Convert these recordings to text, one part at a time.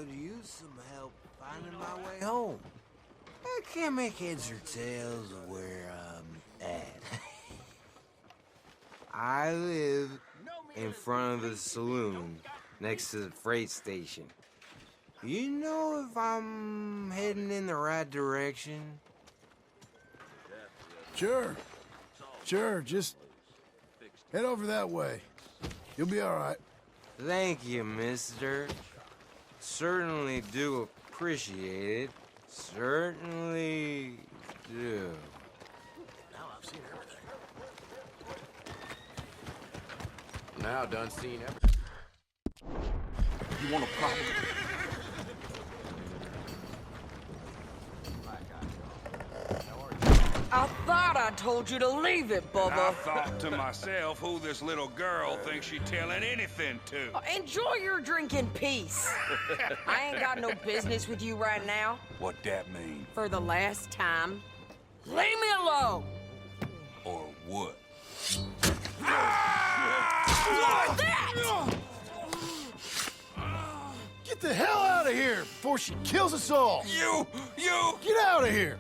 could use some help finding my way home. I can't make heads or tails of where I'm at. I live in front of the saloon next to the freight station. You know if I'm heading in the right direction? Sure. Just head over that way. You'll be all right. Thank you, mister. Certainly do appreciate it. Certainly do. Now I've seen everything. Now done seen everything. You want a problem? I thought I told you to leave it, Bubba. I thought to myself who this little girl thinks she telling anything to. Enjoy your drink in peace. I ain't got no business with you right now. What that mean? For the last time, leave me alone. Or what? Like that! Get the hell out of here before she kills us all! You! Get out of here!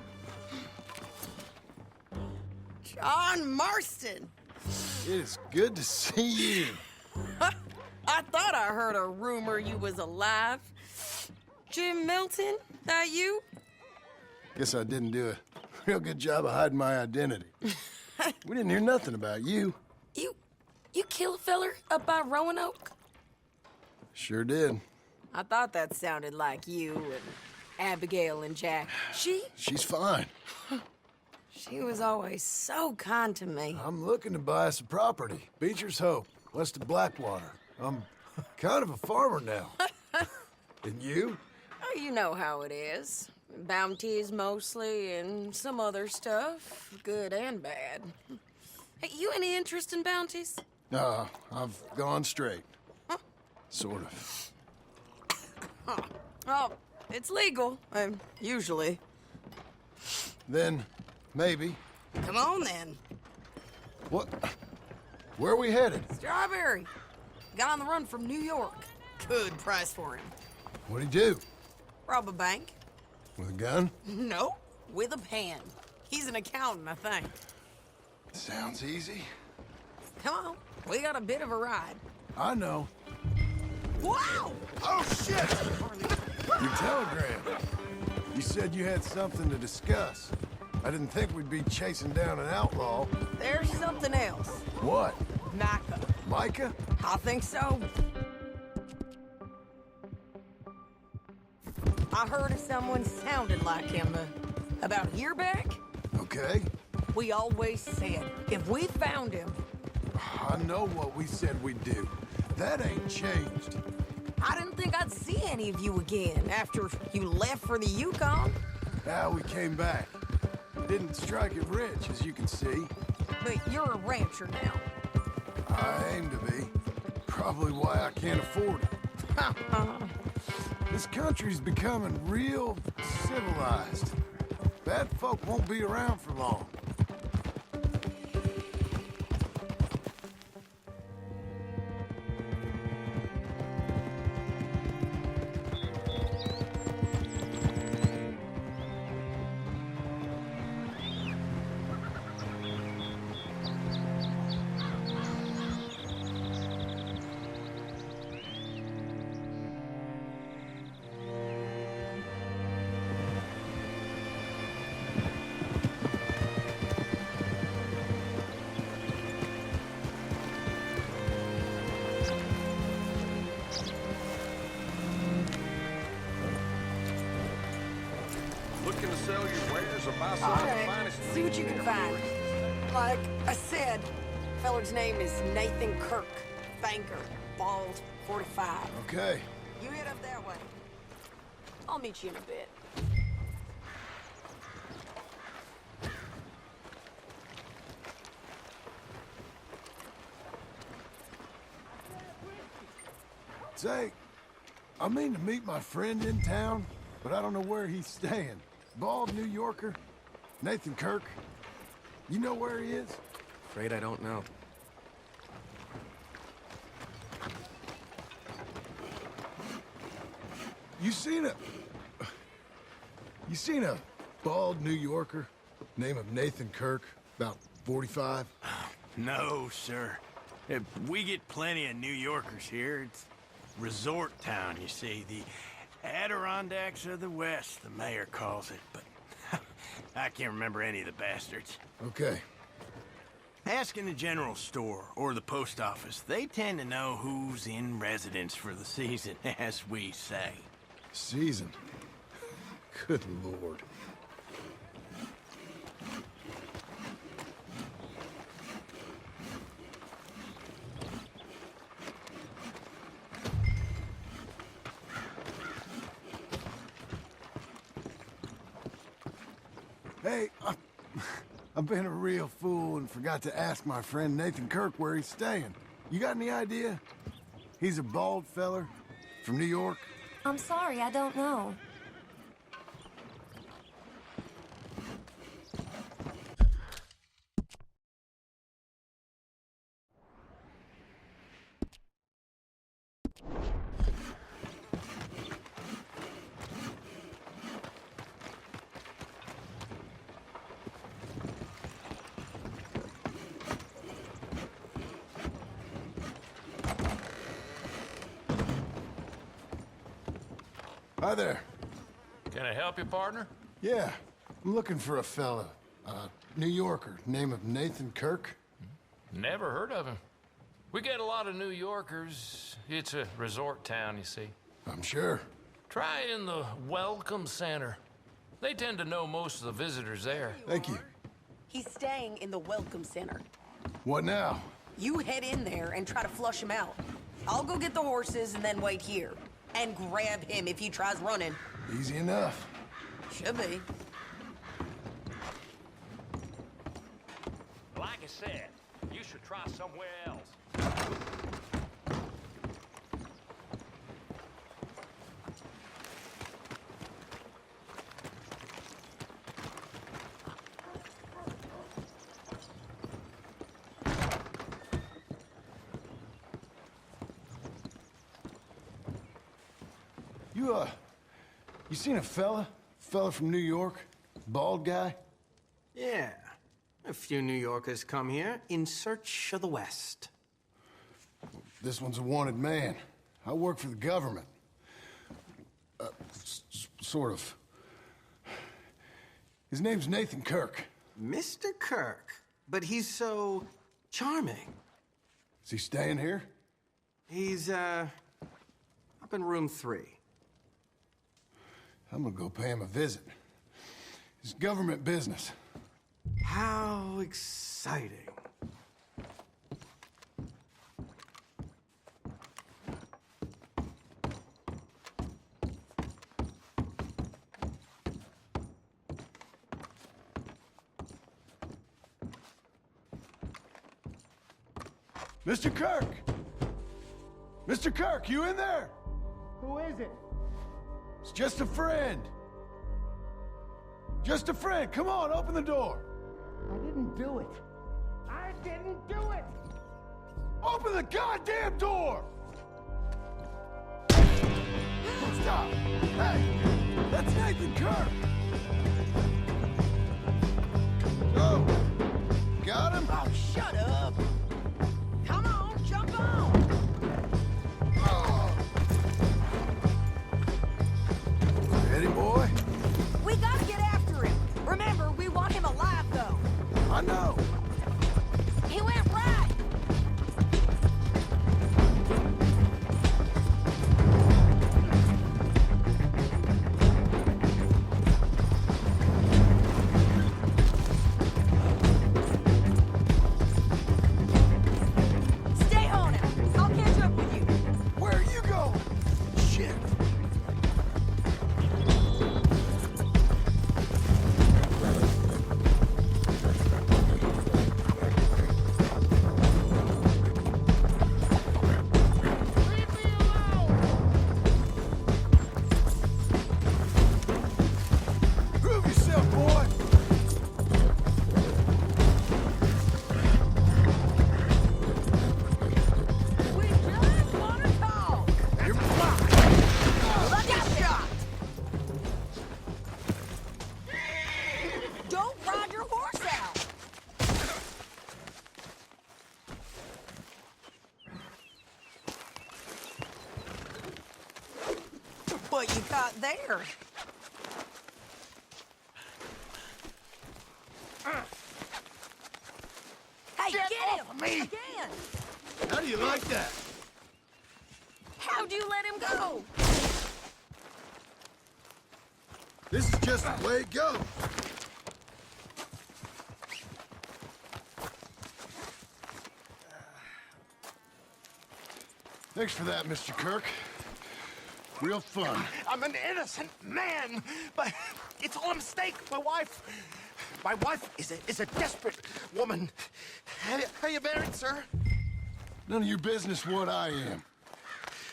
John Marston. It is good to see you. I thought I heard a rumor you was alive. Jim Milton, that you? Guess I didn't do a real good job of hiding my identity. We didn't hear nothing about you. You kill a feller up by Roanoke? Sure did. I thought that sounded like you and Abigail and Jack. She's fine. She was always so kind to me. I'm looking to buy us a property. Beecher's Hope, west of Blackwater. I'm kind of a farmer now. And you? Oh, you know how it is. Bounties mostly, and some other stuff, good and bad. Hey, you any interest in bounties? No, I've gone straight. Sort of. Oh, it's legal, usually. Then, maybe. Come on, then. What? Where are we headed? Strawberry. Got on the run from New York. Good price for him. What'd he do? Rob a bank? With a gun? No, with a pen. He's an accountant, I think. Sounds easy. Come on, we got a bit of a ride. I know. Wow! Oh, shit! Your telegram. You said you had something to discuss. I didn't think we'd be chasing down an outlaw. There's something else. What? Micah. Micah? I think so. I heard of someone sounded like him about a year back. Okay. We always said, if we found him... I know what we said we'd do. That ain't changed. I didn't think I'd see any of you again after you left for the Yukon. Now we came back. Didn't strike it rich, as you can see. But you're a rancher now. I aim to be. Probably why I can't afford it. This country's becoming real civilized. Bad folk won't be around for long. Looking to sell your wares or buy some All of the right, finest see what you can find. Like I said, feller's name is Nathan Kirk. Banker, bald, 45. Okay. You head up that way. I'll meet you in a bit. Say, I mean to meet my friend in town, but I don't know where he's staying. Bald New Yorker, Nathan Kirk. You know where he is? Afraid I don't know. You seen a bald New Yorker, name of Nathan Kirk, about 45? No, sir. We get plenty of New Yorkers here. It's resort town, you see. The Adirondacks of the West, the mayor calls it, but I can't remember any of the bastards. Okay. Ask in the general store or the post office. They tend to know who's in residence for the season, as we say. Season. Good Lord. Hey, I've been a real fool and forgot to ask my friend Nathan Kirk where he's staying. You got any idea? He's a bald feller from New York. I'm sorry, I don't know. Hi there. Can I help you, partner? Yeah, I'm looking for a fella, New Yorker, name of Nathan Kirk. Never heard of him. We get a lot of New Yorkers. It's a resort town, you see. I'm sure. Try in the Welcome Center. They tend to know most of the visitors there. Thank you. He's staying in the Welcome Center. What now? You head in there and try to flush him out. I'll go get the horses and then wait here. And grab him if he tries running. Easy enough. Should be. Like I said, you should try somewhere else. You seen a fella? Fella from New York? Bald guy? Yeah. A few New Yorkers come here in search of the West. This one's a wanted man. I work for the government. Sort of. His name's Nathan Kirk. Mr. Kirk, but he's so charming. Is he staying here? He's, up in room 3. I'm gonna go pay him a visit. It's government business. How exciting. Mr. Kirk! Mr. Kirk, you in there? Who is it? It's just a friend. Just a friend. Come on, open the door. I didn't do it. I didn't do it! Open the goddamn door! Stop! Hey! That's Nathan Kirk! Oh! Got him? Oh, shut up! Come on, jump on! Oh. Ready, boy? We gotta get after him. Remember, we want him alive, though. I know. He went right. what you got there. Hey, get him! Off me! Again! How do you like that? How'd you let him go? This is just the way it goes. Thanks for that, Mr. Kirk. Real fun. I'm an innocent man, but it's all a mistake. My wife is a desperate woman. Are you married, sir? None of your business what I am.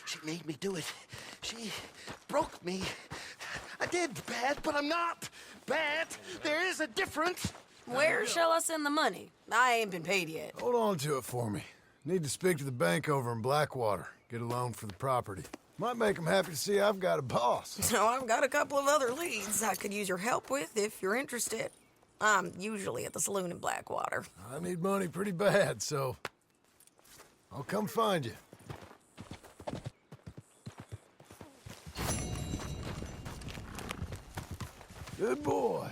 She made me do it. She broke me. I did bad, but I'm not bad. There is a difference. Where shall I send the money? I ain't been paid yet. Hold on to it for me. Need to speak to the bank over in Blackwater. Get a loan for the property. Might make them happy to see I've got a boss. So I've got a couple of other leads I could use your help with if you're interested. I'm usually at the saloon in Blackwater. I need money pretty bad, so I'll come find you. Good boy.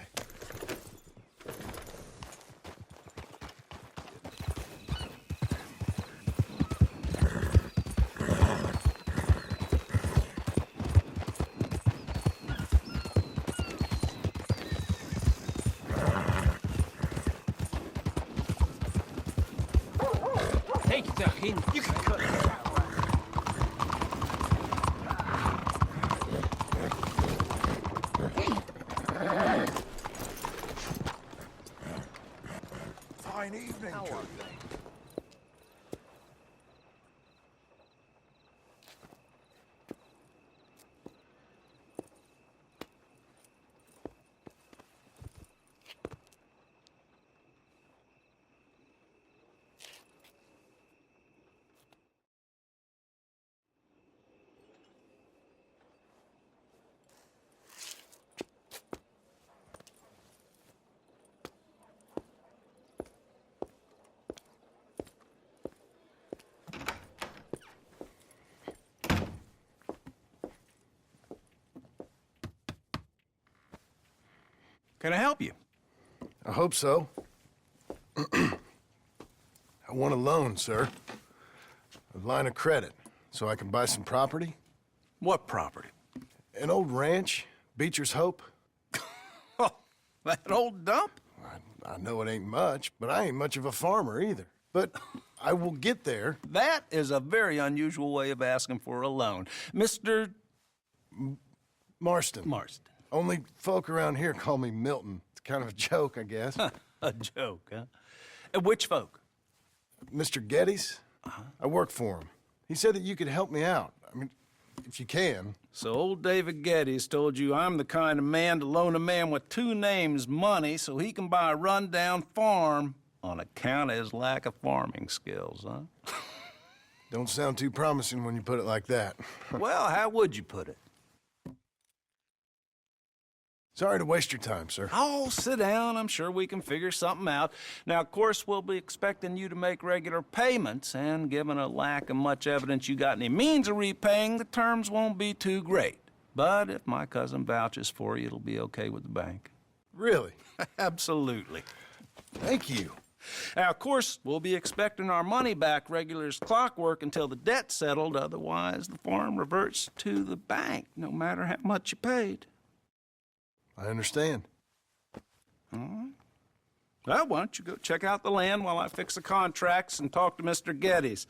Take the hint. You can cut it out. Fine evening. How are they? Can I help you? I hope so. I want a loan, sir. A line of credit, so I can buy some property. What property? An old ranch, Beecher's Hope. Oh, that old dump? I know it ain't much, but I ain't much of a farmer either. But I will get there. That is a very unusual way of asking for a loan. Mr. Marston. Marston. Only folk around here call me Milton. It's kind of a joke, I guess. A joke, huh? Which folk? Mr. Geddes. I work for him. He said that you could help me out. I mean, if you can. So old David Geddes told you I'm the kind of man to loan a man with two names money so he can buy a rundown farm on account of his lack of farming skills, huh? Don't sound too promising when you put it like that. Well, how would you put it? Sorry to waste your time, sir. Oh, sit down. I'm sure we can figure something out. Now, of course, we'll be expecting you to make regular payments, and given a lack of much evidence you got any means of repaying, the terms won't be too great. But if my cousin vouches for you, it'll be okay with the bank. Really? Absolutely. Thank you. Now, of course, we'll be expecting our money back regular as clockwork until the debt's settled. Otherwise, the farm reverts to the bank, no matter how much you paid. I understand. All right. Well, why don't you go check out the land while I fix the contracts and talk to Mr. Geddes.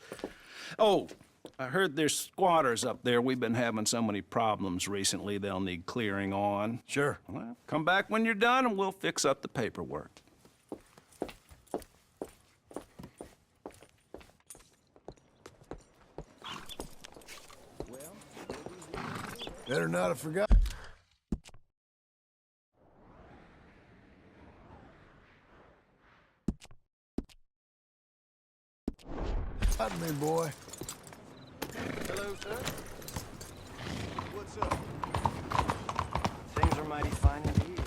Oh, I heard there's squatters up there. We've been having so many problems recently, they'll need clearing on. Sure. Well, come back when you're done and we'll fix up the paperwork. Better not have forgotten. Pardon me, boy. Hello, sir. What's up? Things are mighty fine indeed.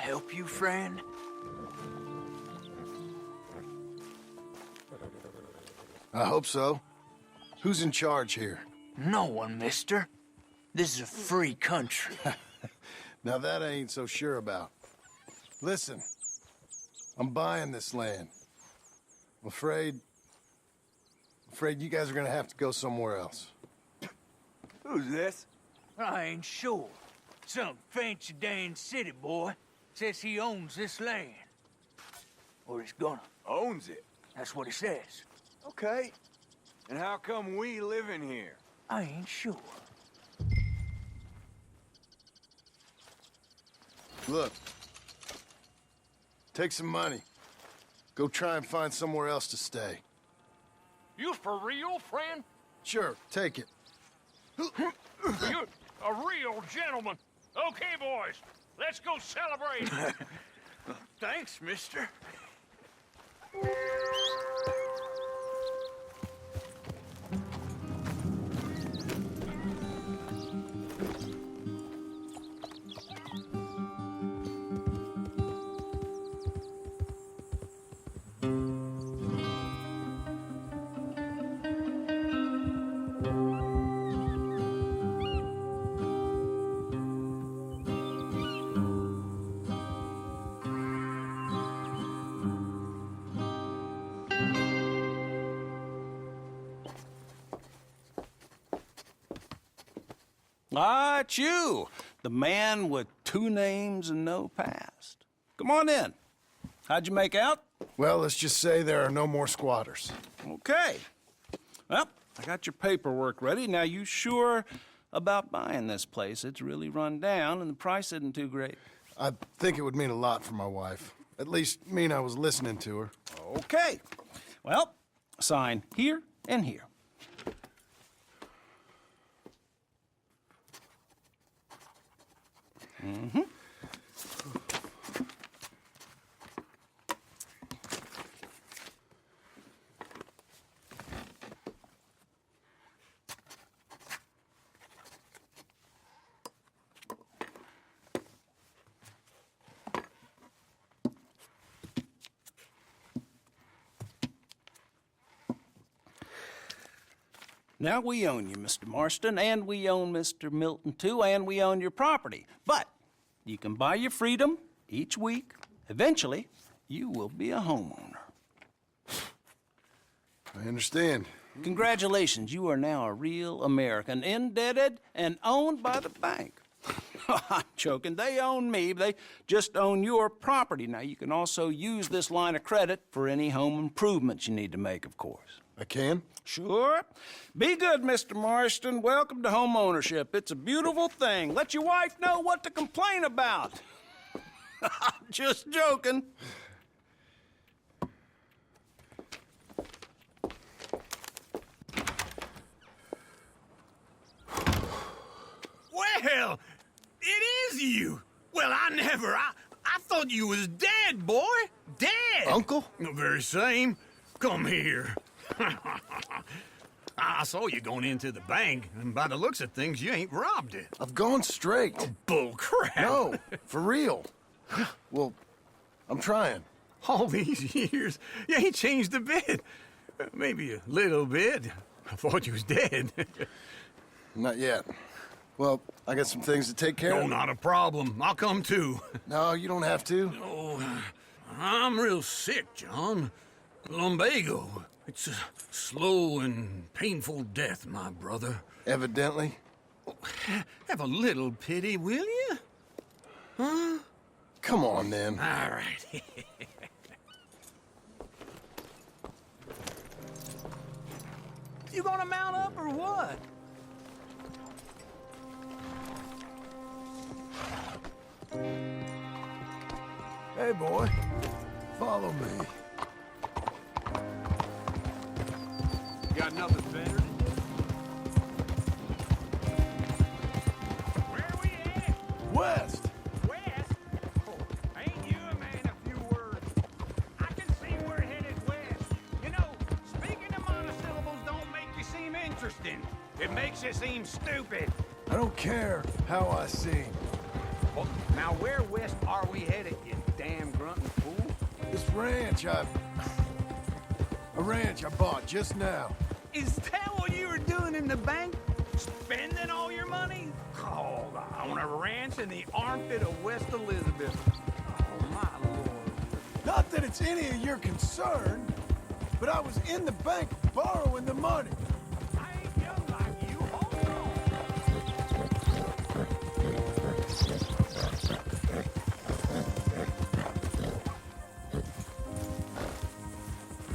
help you, friend? I hope so. Who's in charge here? No one, mister. This is a free country. Now that I ain't so sure about. Listen, I'm buying this land. I'm afraid you guys are gonna have to go somewhere else. Who's this? I ain't sure. Some fancy Dan city boy says he owns this land. Or he's gonna. Owns it? That's what he says. Okay. And how come we live in here? I ain't sure. Look, take some money. Go try and find somewhere else to stay. You for real, friend? Sure, take it. You're a real gentleman. Okay, boys, let's go celebrate. Thanks, mister. Ah, it's you, the man with 2 names and no past. Come on in. How'd you make out? Well, let's just say there are no more squatters. Okay. Well, I got your paperwork ready. Now, you sure about buying this place? It's really run down, and the price isn't too great. I think it would mean a lot for my wife. At least mean I was listening to her. Okay. Well, sign here and here. Mm-hmm. Now, we own you, Mr. Marston, and we own Mr. Milton, too, and we own your property. But you can buy your freedom each week. Eventually, you will be a homeowner. I understand. Congratulations, you are now a real American, indebted and owned by the bank. I'm joking. They own me. They just own your property. Now, you can also use this line of credit for any home improvements you need to make, of course. I can? Sure. Be good, Mr. Marston. Welcome to home ownership. It's a beautiful thing. Let your wife know what to complain about. I'm just joking. Well, it is you. Well, I thought you was dead, boy. Dead. Uncle? The very same. Come here. I saw you going into the bank, and by the looks of things, you ain't robbed it. I've gone straight. Oh, bull crap. No, for real. Well, I'm trying. All these years, you ain't changed a bit. Maybe a little bit. I thought you was dead. Not yet. Well, I got some things to take care of. No, not a problem. I'll come too. No, you don't have to. Oh, I'm real sick, John. Lumbago. It's a slow and painful death, my brother. Evidently. Have a little pity, will you? Huh? Come on, then. All right. You gonna mount up or what? Hey, boy. Follow me. Got nothing better? Where are we at? West. West? Oh, ain't you a man of few words? I can see we're headed west. You know, speaking of monosyllables don't make you seem interesting. It makes you seem stupid. I don't care how I sing. Well, now where west are we headed, you damn grunting fool? This ranch a ranch I bought just now. Is that what you were doing in the bank? Spending all your money? Oh, on a ranch in the armpit of West Elizabeth. Oh, my lord. Not that it's any of your concern, but I was in the bank borrowing the money. I ain't young like you. Hold on.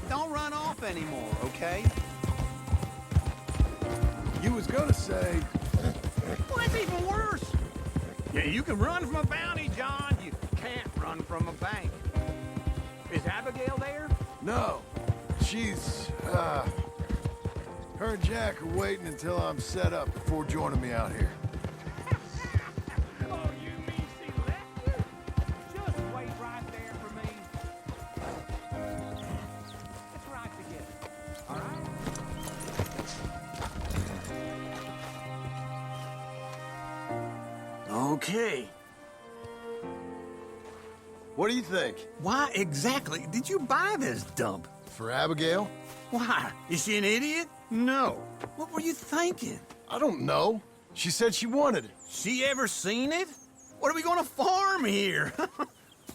Don't run off anymore, okay? You was gonna say... Well, that's even worse. Yeah, you can run from a bounty, John. You can't run from a bank. Is Abigail there? No. She's, her and Jack are waiting until I'm set up before joining me out here. Oh, you mean she left you? Just wait right there for me. Let's ride together, all right? Okay. What do you think? Why exactly did you buy this dump? For Abigail? Why? Is she an idiot? No. What were you thinking? I don't know. She said she wanted it. She ever seen it? What are we gonna farm here?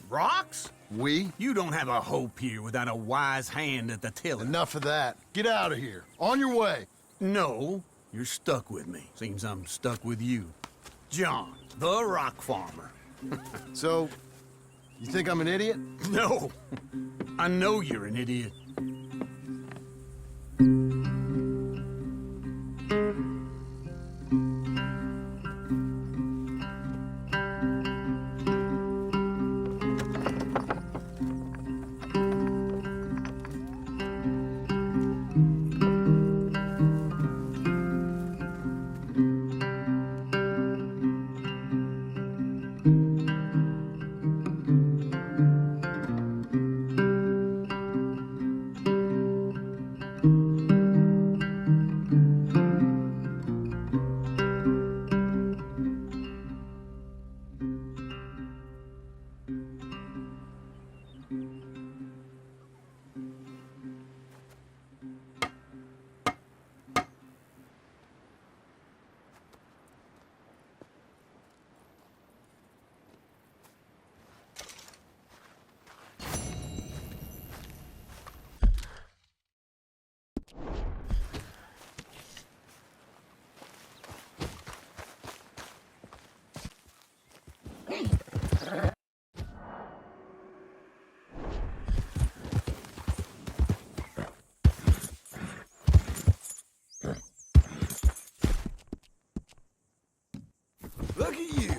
Rocks? We? You don't have a hope here without a wise hand at the tiller. Enough of that. Get out of here. On your way. No, you're stuck with me. Seems I'm stuck with you. John, the rock farmer. So, you think I'm an idiot? No. I know you're an idiot. Look at you.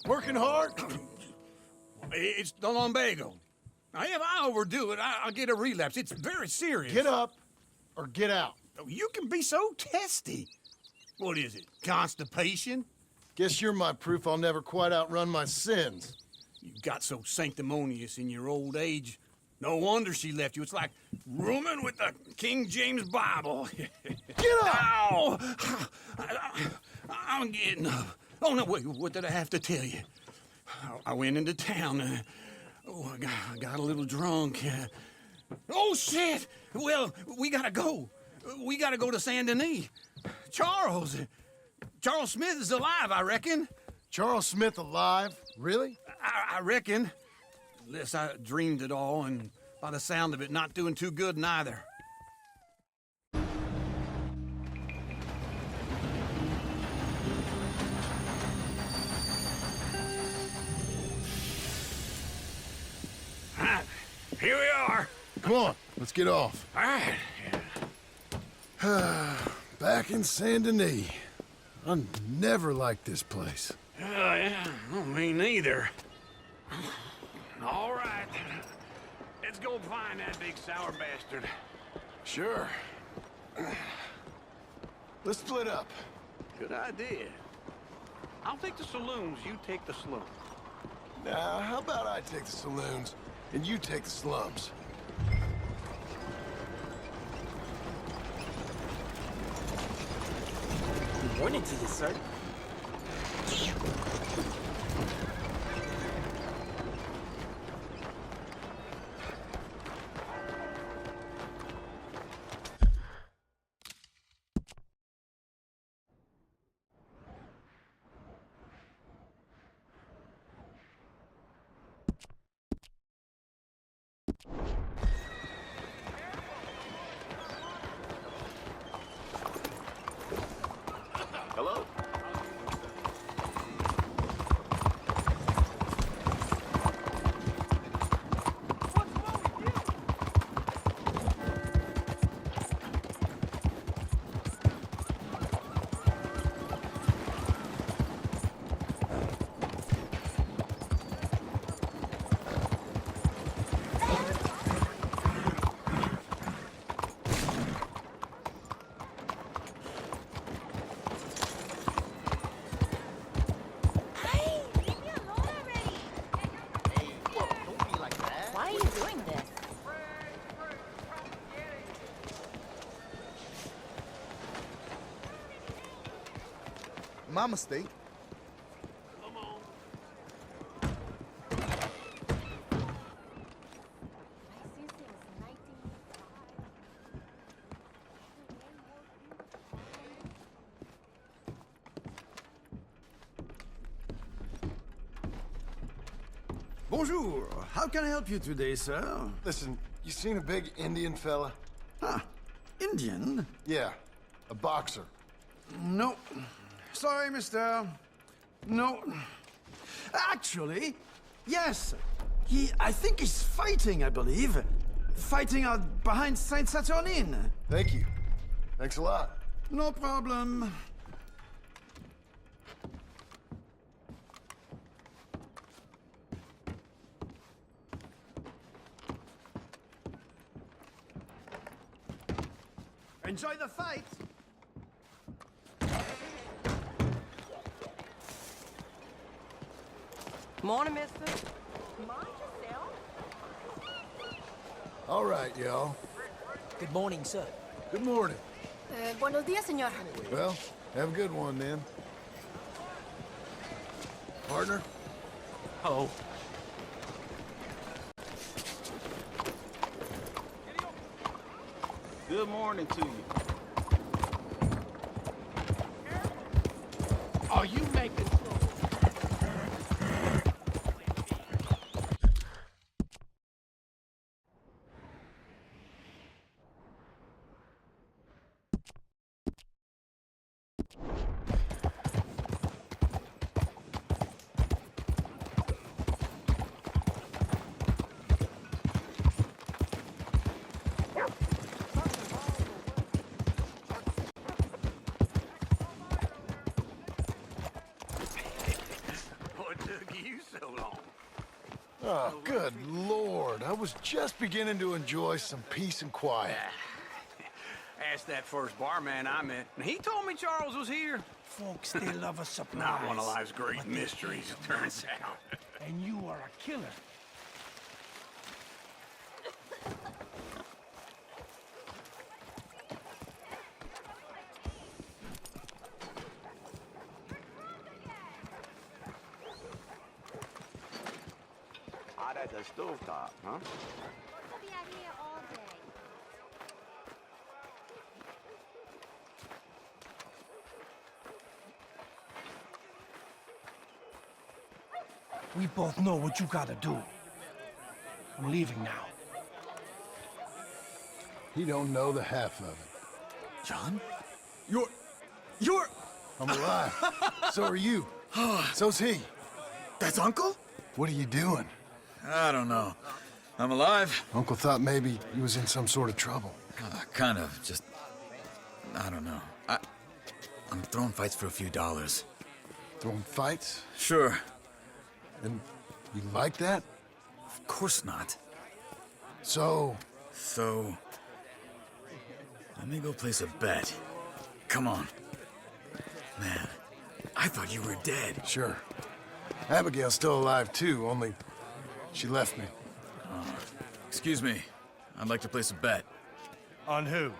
Working hard? It's the lumbago. Now, if I overdo it, I'll get a relapse. It's very serious. Get up or get out. You can be so testy. What is it, constipation? Guess you're my proof I'll never quite outrun my sins. You got so sanctimonious in your old age. No wonder she left you. It's like rooming with the King James Bible. Get up! Ow! I'm getting up. Oh, no, wait, what did I have to tell you? I went into town. I got a little drunk. Oh, shit! Well, we gotta go. We gotta go to Saint Denis. Charles Smith is alive, I reckon. Charles Smith alive? Really? I reckon. Unless I dreamed it all, and by the sound of it, not doing too good neither. Here we are. Come on, let's get off. All right. Back in Saint Denis. I never liked this place. Yeah, well, me neither. All right. Let's go find that big sour bastard. Sure. Let's split up. Good idea. I'll take the saloons, you take the slums. Now, how about I take the saloons and you take the slums? Good morning to you, sir. Hello? Why are you doing this? My mistake. Bonjour. How can I help you today, sir? Listen, you seen a big Indian fella? Ah, Indian? Yeah, a boxer. No. Sorry, mister. No. Actually, yes. I think he's fighting, I believe. Fighting out behind Saint Saturnine. Thank you. Thanks a lot. No problem. Enjoy the fight! Morning, mister. All right, y'all. Good morning, sir. Good morning. Buenos días, señor. Well, have a good one, then. Partner? Hello. Good morning to you. Are you making Oh, good Lord. I was just beginning to enjoy some peace and quiet. Asked that first barman I met, and he told me Charles was here. Folks, they love a surprise. Not one of life's great mysteries, it turns out. And you are a killer. Hot as a stovetop, huh? We'll be out here all day. We both know what you gotta do. I'm leaving now. He don't know the half of it. John? You're... I'm alive. So are you. So's he. That's Uncle? What are you doing? I don't know. I'm alive. Uncle thought maybe he was in some sort of trouble. Kind of. Just... I don't know. I'm throwing fights for a few dollars. Throwing fights? Sure. And you like that? Of course not. So... Let me go place a bet. Come on. Man, I thought you were dead. Sure. Abigail's still alive, too, only she left me. Excuse me. I'd like to place a bet. On who?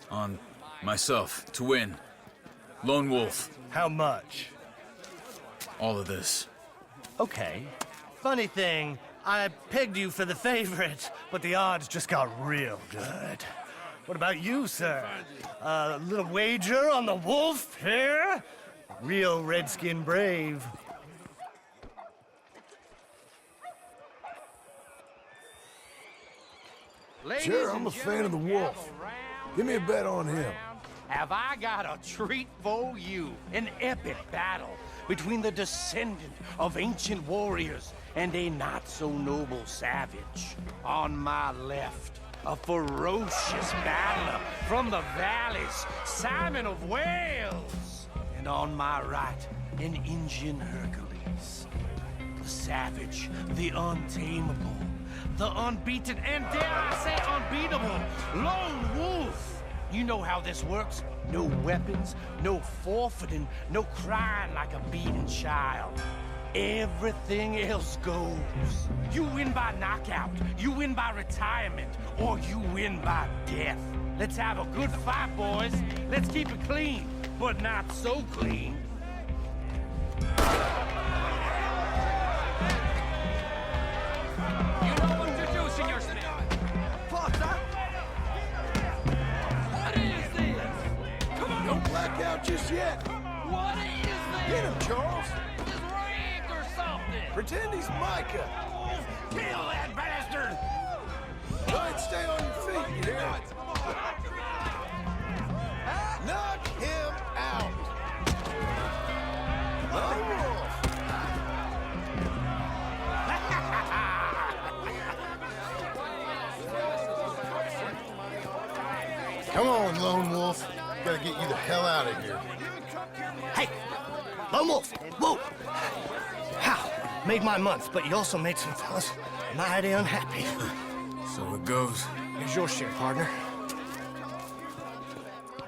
On myself, to win. Lone Wolf. How much? All of this. Okay. Funny thing, I pegged you for the favorite, but the odds just got real good. What about you, sir? A little wager on the wolf here? Real redskin brave. Sure, I'm a fan of the wolf. Give me a bet on him. Have I got a treat for you? An epic battle between the descendant of ancient warriors and a not-so-noble savage. On my left, a ferocious battler from the valleys, Simon of Wales. And on my right, an Indian Hercules. The savage, the untamable, the unbeaten, and dare I say unbeatable, Lone Wolf. You know how this works. No weapons, no forfeiting, no crying like a beaten child. Everything else goes. You win by knockout, you win by retirement, or you win by death. Let's have a good fight, boys. Let's keep it clean, but not so clean. You know what to do, Senor Smith. What is this? Come on. Don't black out just yet. What is this? Get him, Charles. Is rigged or something? Pretend he's Micah. Kill that bastard! Try and stay on your feet, you hear? Knock him out. Lone Wolf. Come on, Lone Wolf. Gotta get you the hell out of here. Hey, Lone Wolf, whoa! How? Made my month, but you also made some fellas mighty unhappy. So it goes. Here's your share, partner.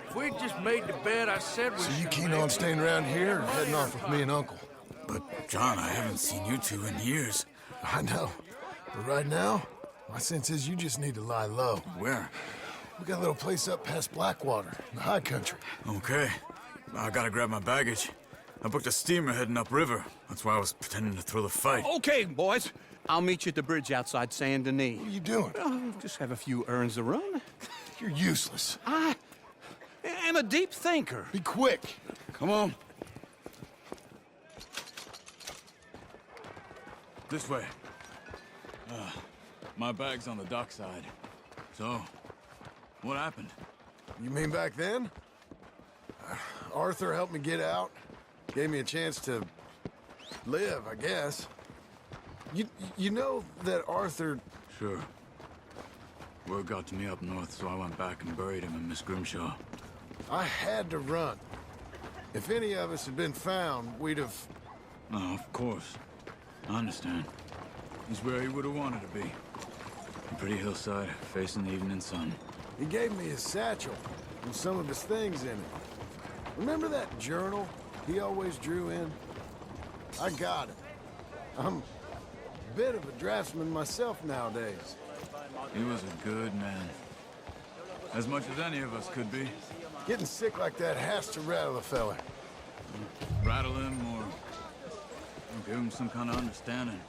If we just made the bet I said we So you should keen make, on staying around here or heading off with me and Uncle? But, John, I haven't seen you two in years. I know. But right now, my sense is you just need to lie low. Where? We got a little place up past Blackwater, in the high country. Okay. I gotta grab my baggage. I booked a steamer heading upriver. That's why I was pretending to throw the fight. Okay, boys. I'll meet you at the bridge outside Saint Denis. What are you doing? Just have a few errands to run. You're useless. I am a deep thinker. Be quick. Come on. This way. My bag's on the dockside. So, what happened? You mean back then? Arthur helped me get out. Gave me a chance to live, I guess. You know that Arthur... Sure. Word got to me up north, so I went back and buried him in Miss Grimshaw. I had to run. If any of us had been found, we'd have... Oh, of course. I understand. He's where he would have wanted to be. A pretty hillside, facing the evening sun. He gave me his satchel and some of his things in it. Remember that journal he always drew in? I got it. I'm a bit of a draftsman myself nowadays. He was a good man. As much as any of us could be. Getting sick like that has to rattle a fella. Rattle him or give him some kind of understanding.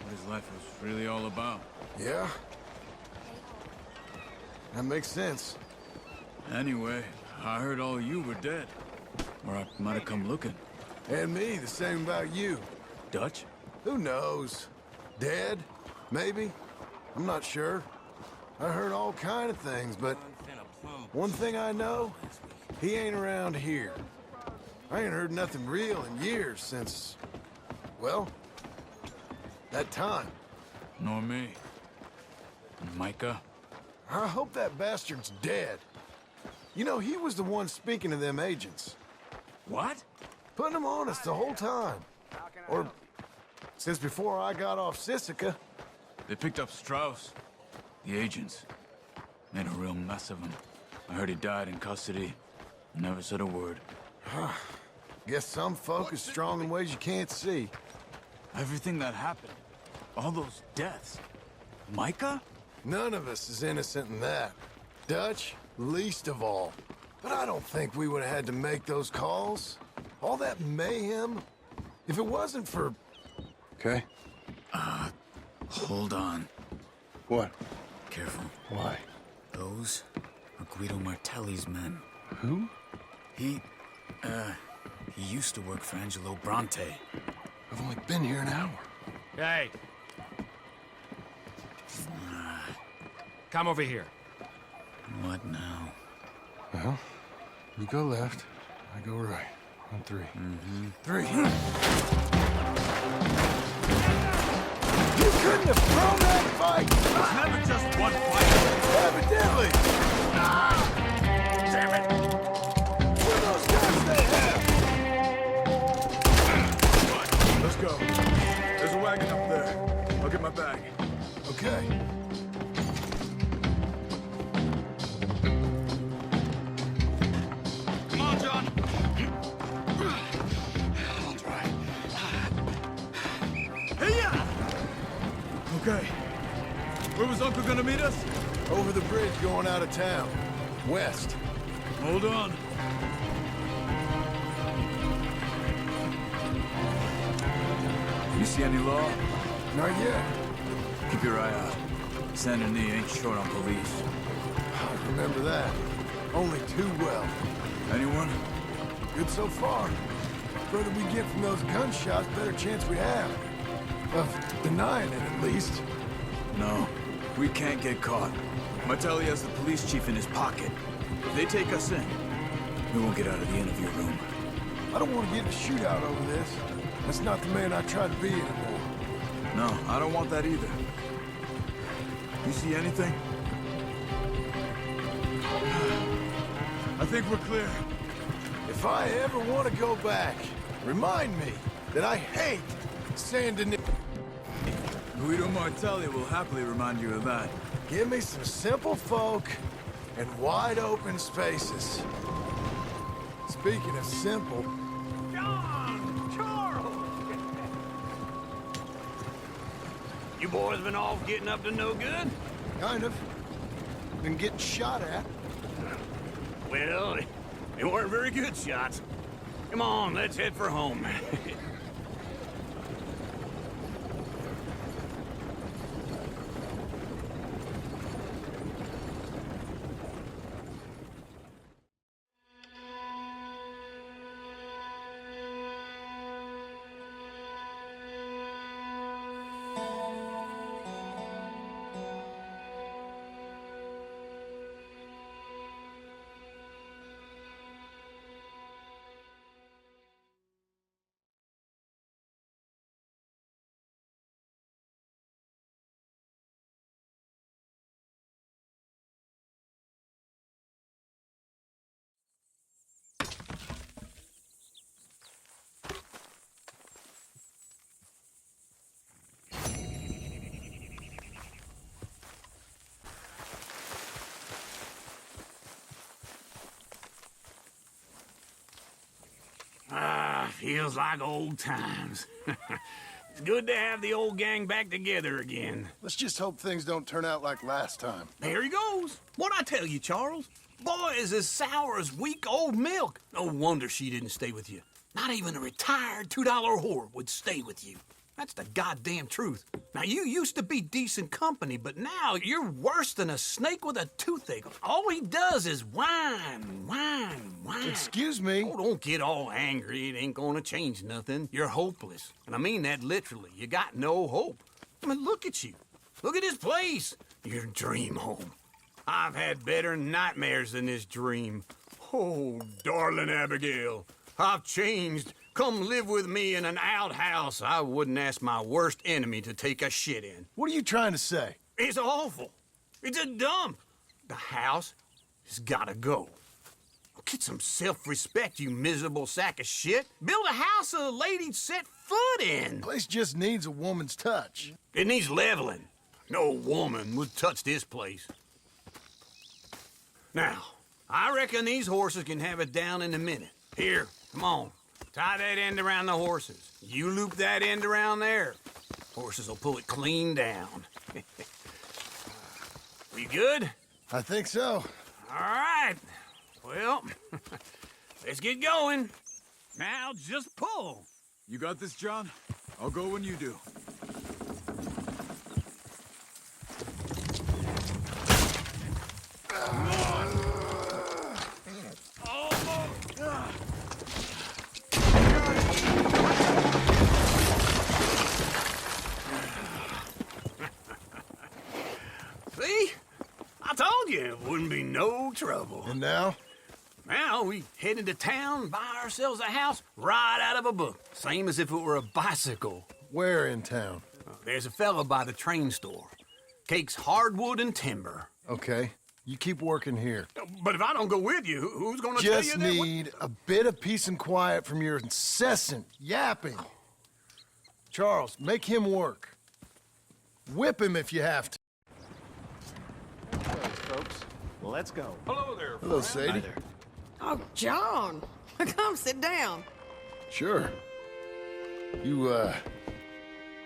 What his life was really all about. Yeah? That makes sense. Anyway, I heard all you were dead. Or I might have come looking. And me, the same about you. Dutch? Who knows? Dead? Maybe? I'm not sure. I heard all kind of things, but one thing I know, he ain't around here. I ain't heard nothing real in years since, well, that time. Nor me. And Micah? I hope that bastard's dead. You know, he was the one speaking to them agents. What? Putting them on us the whole time. Or since before I got off Sisika. They picked up Strauss. The agents. Made a real mess of him. I heard he died in custody. Never said a word. Guess some folk is strong in ways you can't see. Everything that happened, all those deaths. Micah? None of us is innocent in that. Dutch, least of all. But I don't think we would have had to make those calls. All that mayhem. If it wasn't for... Okay. Hold on. What? Careful. Why? Those are Guido Martelli's men. Who? He used to work for Angelo Bronte. I've only been here an hour. Hey. Come over here. What now? Well, you go left, I go right. On 3. Mm-hmm. 3. You couldn't have thrown that fight! It's never just one fight. Evidently! Damn it! Where are those guns they have? Let's go. There's a wagon up there. I'll get my bag. Okay. Come on, John. I'll try. Hey-ya! Okay. Where was Uncle gonna meet us? Over the bridge going out of town. West. Hold on. You see any law? Not yet. Keep your eye out. Saint Denis ain't short on police. I remember that. Only too well. Anyone? Good so far. Further we get from those gunshots, better chance we have. Of denying it, at least. No. We can't get caught. Martelli has the police chief in his pocket. If they take us in, we won't get out of the interview room. I don't want to get in a shootout over this. That's not the man I try to be anymore. No, I don't want that either. You see anything? I think we're clear. If I ever want to go back, remind me that I hate Saint Denis. Guido Martelli will happily remind you of that. Give me some simple folk and wide open spaces. Speaking of simple... John! Charles! You boys been off getting up to no good? Kind of. Been getting shot at. Well, they weren't very good shots. Come on, let's head for home. Feels like old times. It's good to have the old gang back together again. Let's just hope things don't turn out like last time. There he goes. What'd I tell you, Charles? Boy is as sour as weak old milk. No wonder she didn't stay with you. Not even a retired $2 whore would stay with you. That's the goddamn truth. Now, you used to be decent company, but now you're worse than a snake with a toothache. All he does is whine, whine, whine. Excuse me? Oh, don't get all angry. It ain't gonna change nothing. You're hopeless. And I mean that literally. You got no hope. I mean, look at you. Look at this place. Your dream home. I've had better nightmares than this dream. Oh, darling Abigail, I've changed. Come live with me in an outhouse I wouldn't ask my worst enemy to take a shit in. What are you trying to say? It's awful. It's a dump. The house has gotta go. Get some self-respect, you miserable sack of shit. Build a house a lady'd set foot in. Place just needs a woman's touch. It needs leveling. No woman would touch this place. Now, I reckon these horses can have it down in a minute. Here, come on. Tie that end around the horses. You loop that end around there. Horses will pull it clean down. We good? I think so. All right. Well, let's get going. Now just pull. You got this, John? I'll go when you do. See? I told you it wouldn't be no trouble. And now? Now we head into town, buy ourselves a house right out of a book. Same as if it were a bicycle. Where in town? There's a fella by the train store. Cakes hardwood and timber. Okay. You keep working here. But if I don't go with you, who's gonna tell you Just that? need a bit of peace and quiet from your incessant yapping. Charles, make him work. Whip him if you have to. Folks, let's go. Hello there. Hello, Sadie. Oh, John. Come sit down. Sure. You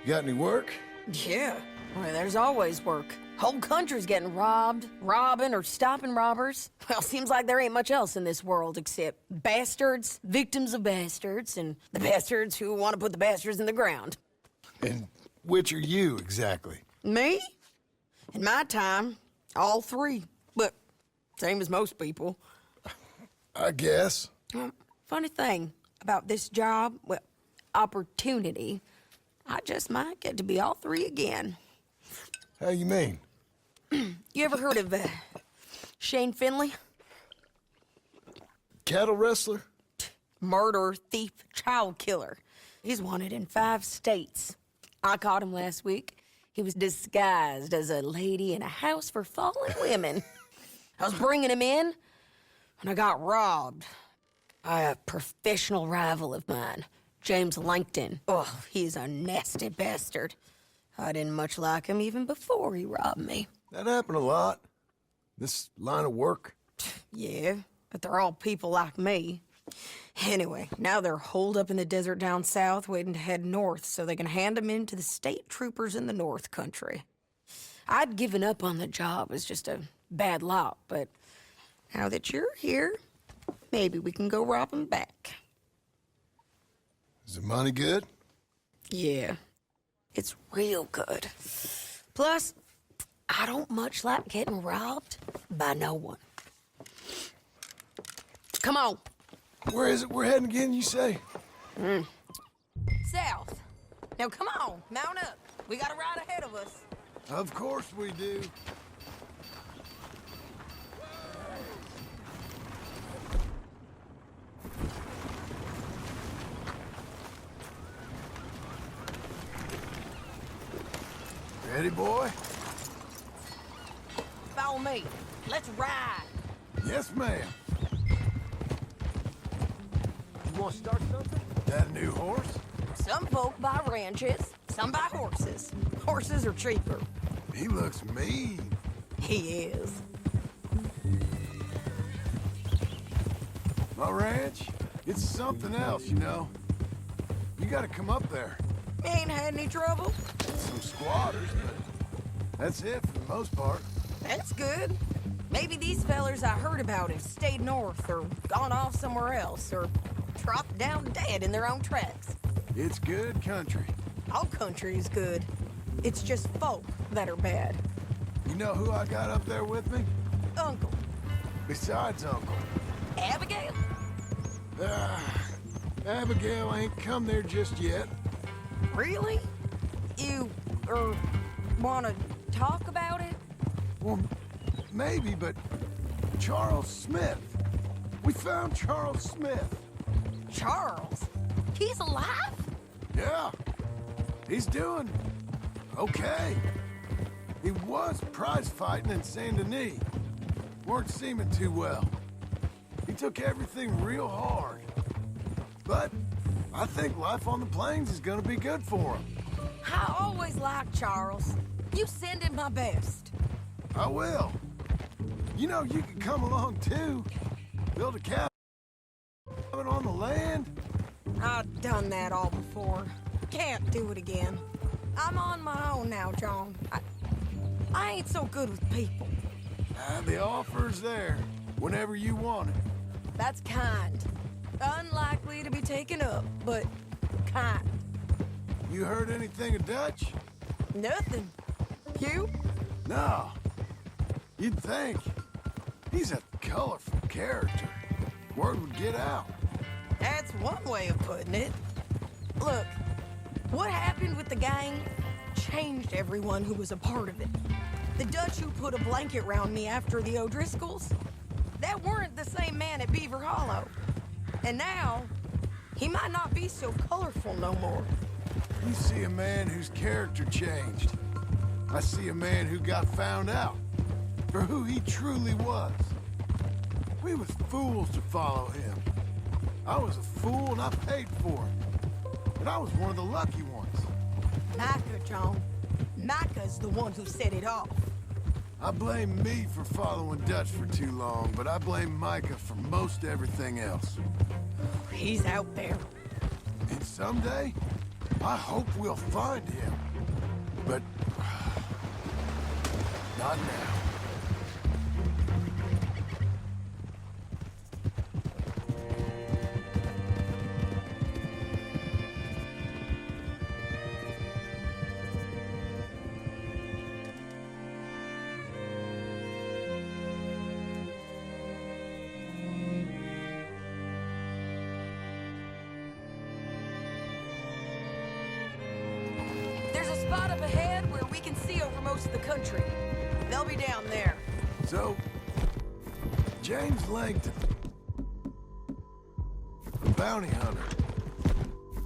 got any work? Yeah. Well, there's always work. Whole country's getting robbed, robbing, or stopping robbers. Well, seems like there ain't much else in this world except bastards, victims of bastards, and the bastards who want to put the bastards in the ground. And which are you, exactly? Me? In my time, all three. But same as most people. I guess. Funny thing about this job, well, opportunity, I just might get to be all three again. How you mean? You ever heard of Shane Finley? Cattle wrestler? Murderer, thief, child killer. He's wanted in 5 states. I caught him last week. He was disguised as a lady in a house for fallen women. I was bringing him in when I got robbed by a professional rival of mine, James Langton. Oh, he's a nasty bastard. I didn't much like him even before he robbed me. That happened a lot. This line of work. Yeah, but they're all people like me. Anyway, now they're holed up in the desert down south, waiting to head north so they can hand them in to the state troopers in the north country. I'd given up on the job as just a bad lot, but now that you're here, maybe we can go rob them back. Is the money good? Yeah, it's real good. Plus, I don't much like getting robbed by no one. Come on. Where is it we're heading again, you say? South. Now, come on, mount up. We got a ride ahead of us. Of course we do. Ready, boy? Follow me. Let's ride. Yes, ma'am. You want to start something? That a new horse? Some folk buy ranches, some buy horses. Horses are cheaper. He looks mean. He is. My ranch, it's something else, you know. You gotta come up there. Ain't had any trouble. Some squatters, but that's it for the most part. That's good. Maybe these fellers I heard about have stayed north or gone off somewhere else or dropped down dead in their own tracks. It's good country. All country is good. It's just folk that are bad. You know who I got up there with me? Uncle. Besides Uncle. Abigail? Abigail ain't come there just yet. Really? You, want to talk about it? Well, maybe, but Charles Smith. We found Charles Smith. Charles? He's alive? Yeah. He's doing okay. He was prize fighting in Saint Denis. Weren't seeming too well. He took everything real hard. But I think life on the plains is gonna be good for him. I always liked Charles. You send him my best. I will. You know, you could come along too. Build a cabin on the land. I've done that all before. Can't do it again. I'm on my own now, John. I ain't so good with people. The offer's there, whenever you want it. That's kind. Unlikely to be taken up, but kind. You heard anything of Dutch? Nothing. You? No. You'd think. He's a colorful character. Word would get out. That's one way of putting it. Look, what happened with the gang changed everyone who was a part of it. The Dutch who put a blanket round me after the O'Driscolls, that weren't the same man at Beaver Hollow. And now, he might not be so colorful no more. You see a man whose character changed. I see a man who got found out for who he truly was. We was fools to follow him. I was a fool and I paid for it. But I was one of the lucky ones. Micah, John. Micah's the one who set it off. I blame me for following Dutch for too long, but I blame Micah for most everything else. He's out there. And someday, I hope we'll find him. But not now. Spot up ahead where we can see over most of the country. They'll be down there. So, James Langton, the bounty hunter,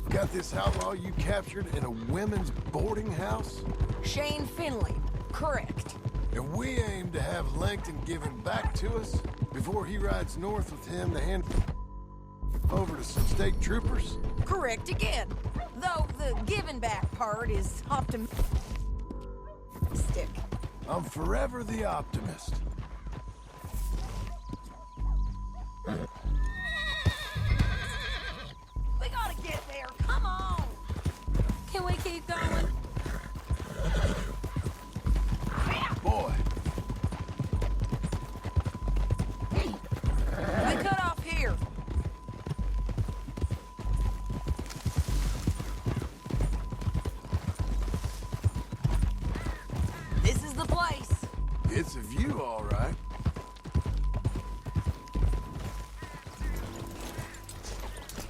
got this outlaw you captured in a women's boarding house? Shane Finley, correct. And we aim to have Langton give him back to us before he rides north with him to hand over to some state troopers? Correct again. Though the giving back part is optimistic. I'm forever the optimist. We gotta get there, come on! Can we keep going? Boy. We cut off here. This is the place. It's a view, all right.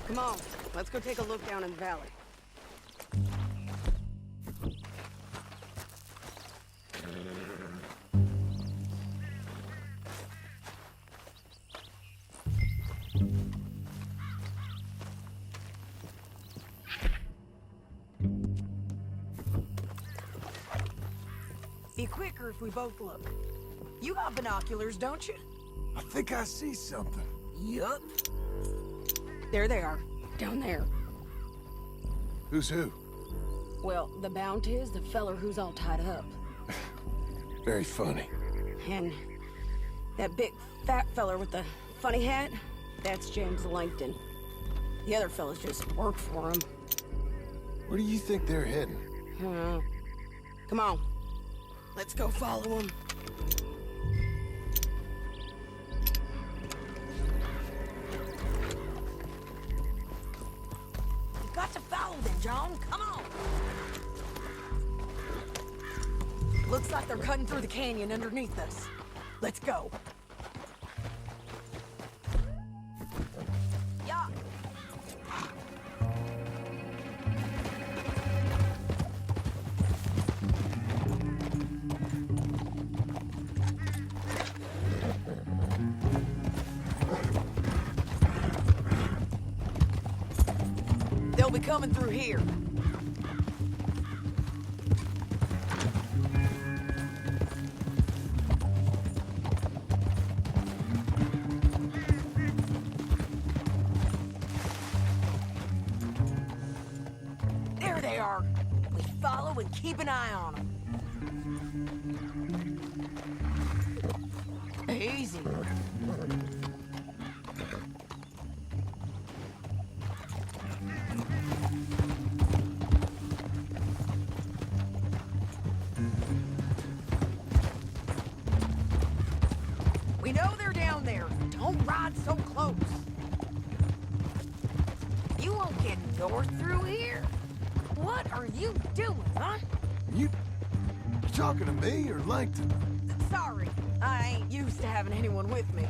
Come on, let's go take a look down in the valley. Be quicker if we both look. You got binoculars, don't you? I think I see something. Yup. There they are, down there. Who's who? Well, the bounty is the feller who's all tied up. Very funny. And that big fat feller with the funny hat, that's James Langton. The other fellas just work for him. Where do you think they're heading? Come on. Let's go follow him. You've got to follow them, John. Come on. Looks like they're cutting through the canyon underneath us. Let's go. Yeah. They'll be coming through here. There they are. We follow and keep an eye on them. Easy. We know they're down there. Don't ride so close. You won't get north through here. What are you doing, huh? You talking to me or Langton? Sorry, I ain't used to having anyone with me.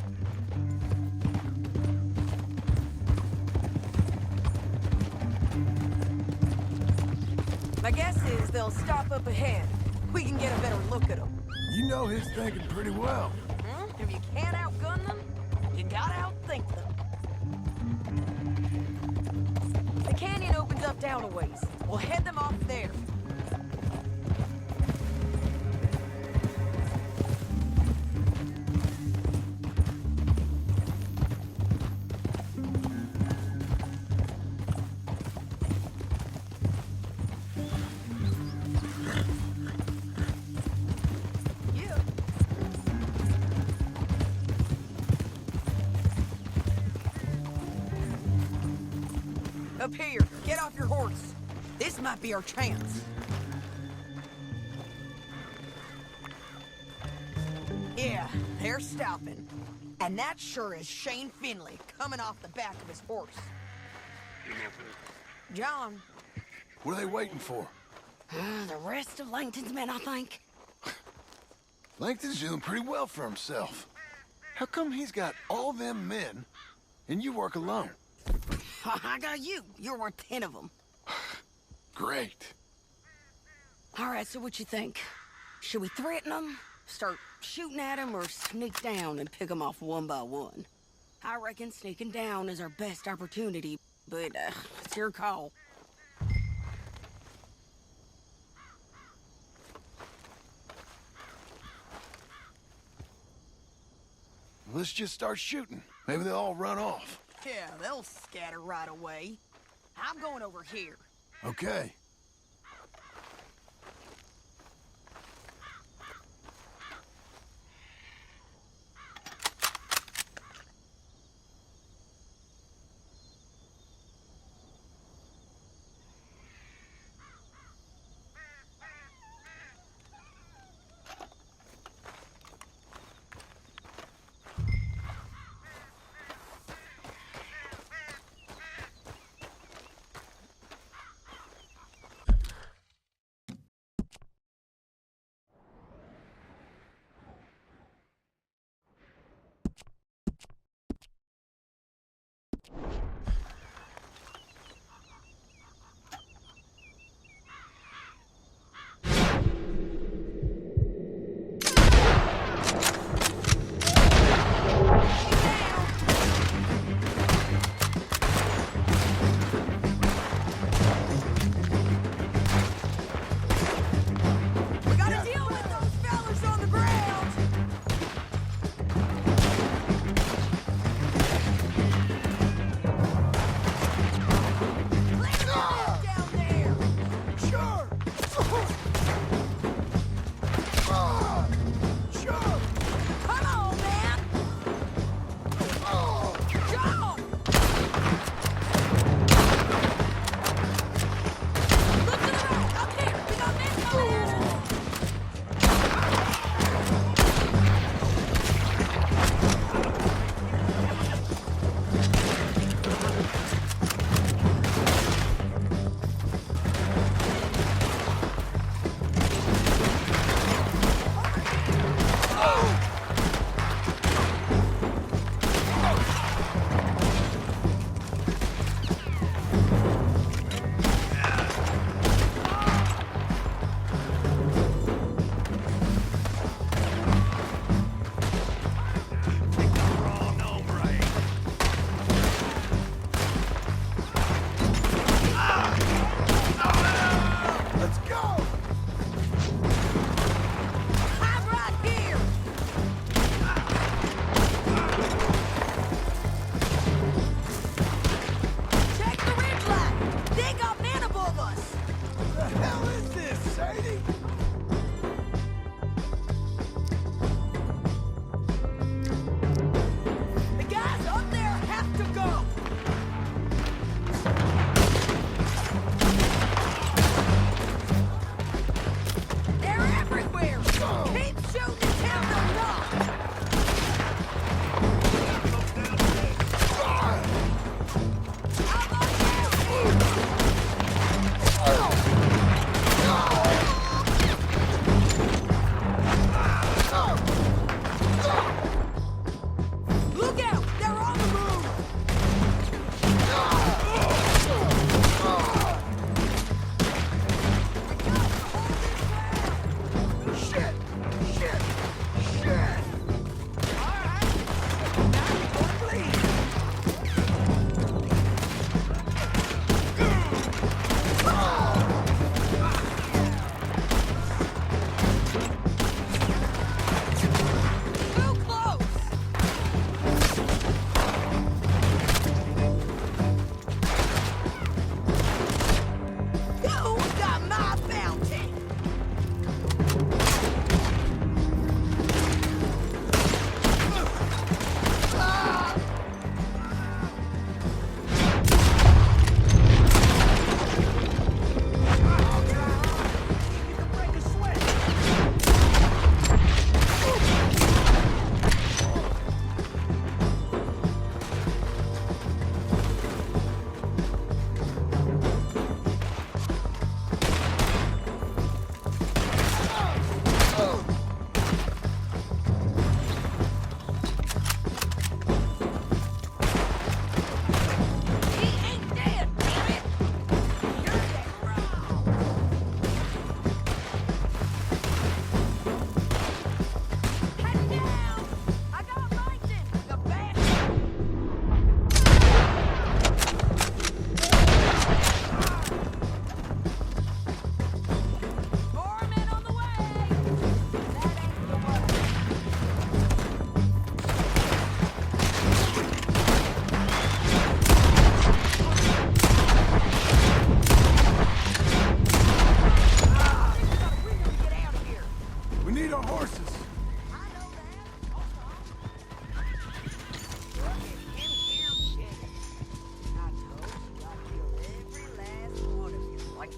My guess is they'll stop up ahead. We can get a better look at them. You know his thinking pretty well. If you can't outgun them, you gotta outthink them. The canyon opens up down a ways. We'll head them off there. Up here, get off your horse. This might be our chance. Yeah, they're stopping. And that sure is Shane Finley coming off the back of his horse. John. What are they waiting for? The rest of Langton's men, I think. Langton's doing pretty well for himself. How come he's got all them men and you work alone? I got you. You're worth 10 of them. Great. All right, so what you think? Should we threaten them, start shooting at them, or sneak down and pick them off one by one? I reckon sneaking down is our best opportunity, but it's your call. Let's just start shooting. Maybe they'll all run off. Yeah, they'll scatter right away. I'm going over here. Okay.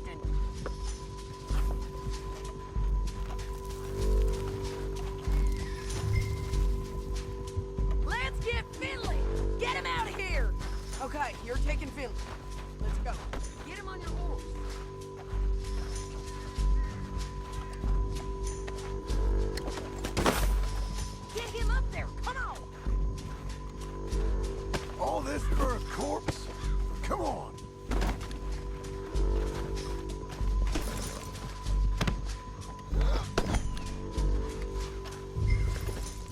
Langton. Let's get Finley! Get him out of here! Okay, you're taking Finley. Let's go. Get him on your horse. Get him up there, come on! All this for a corpse? Come on.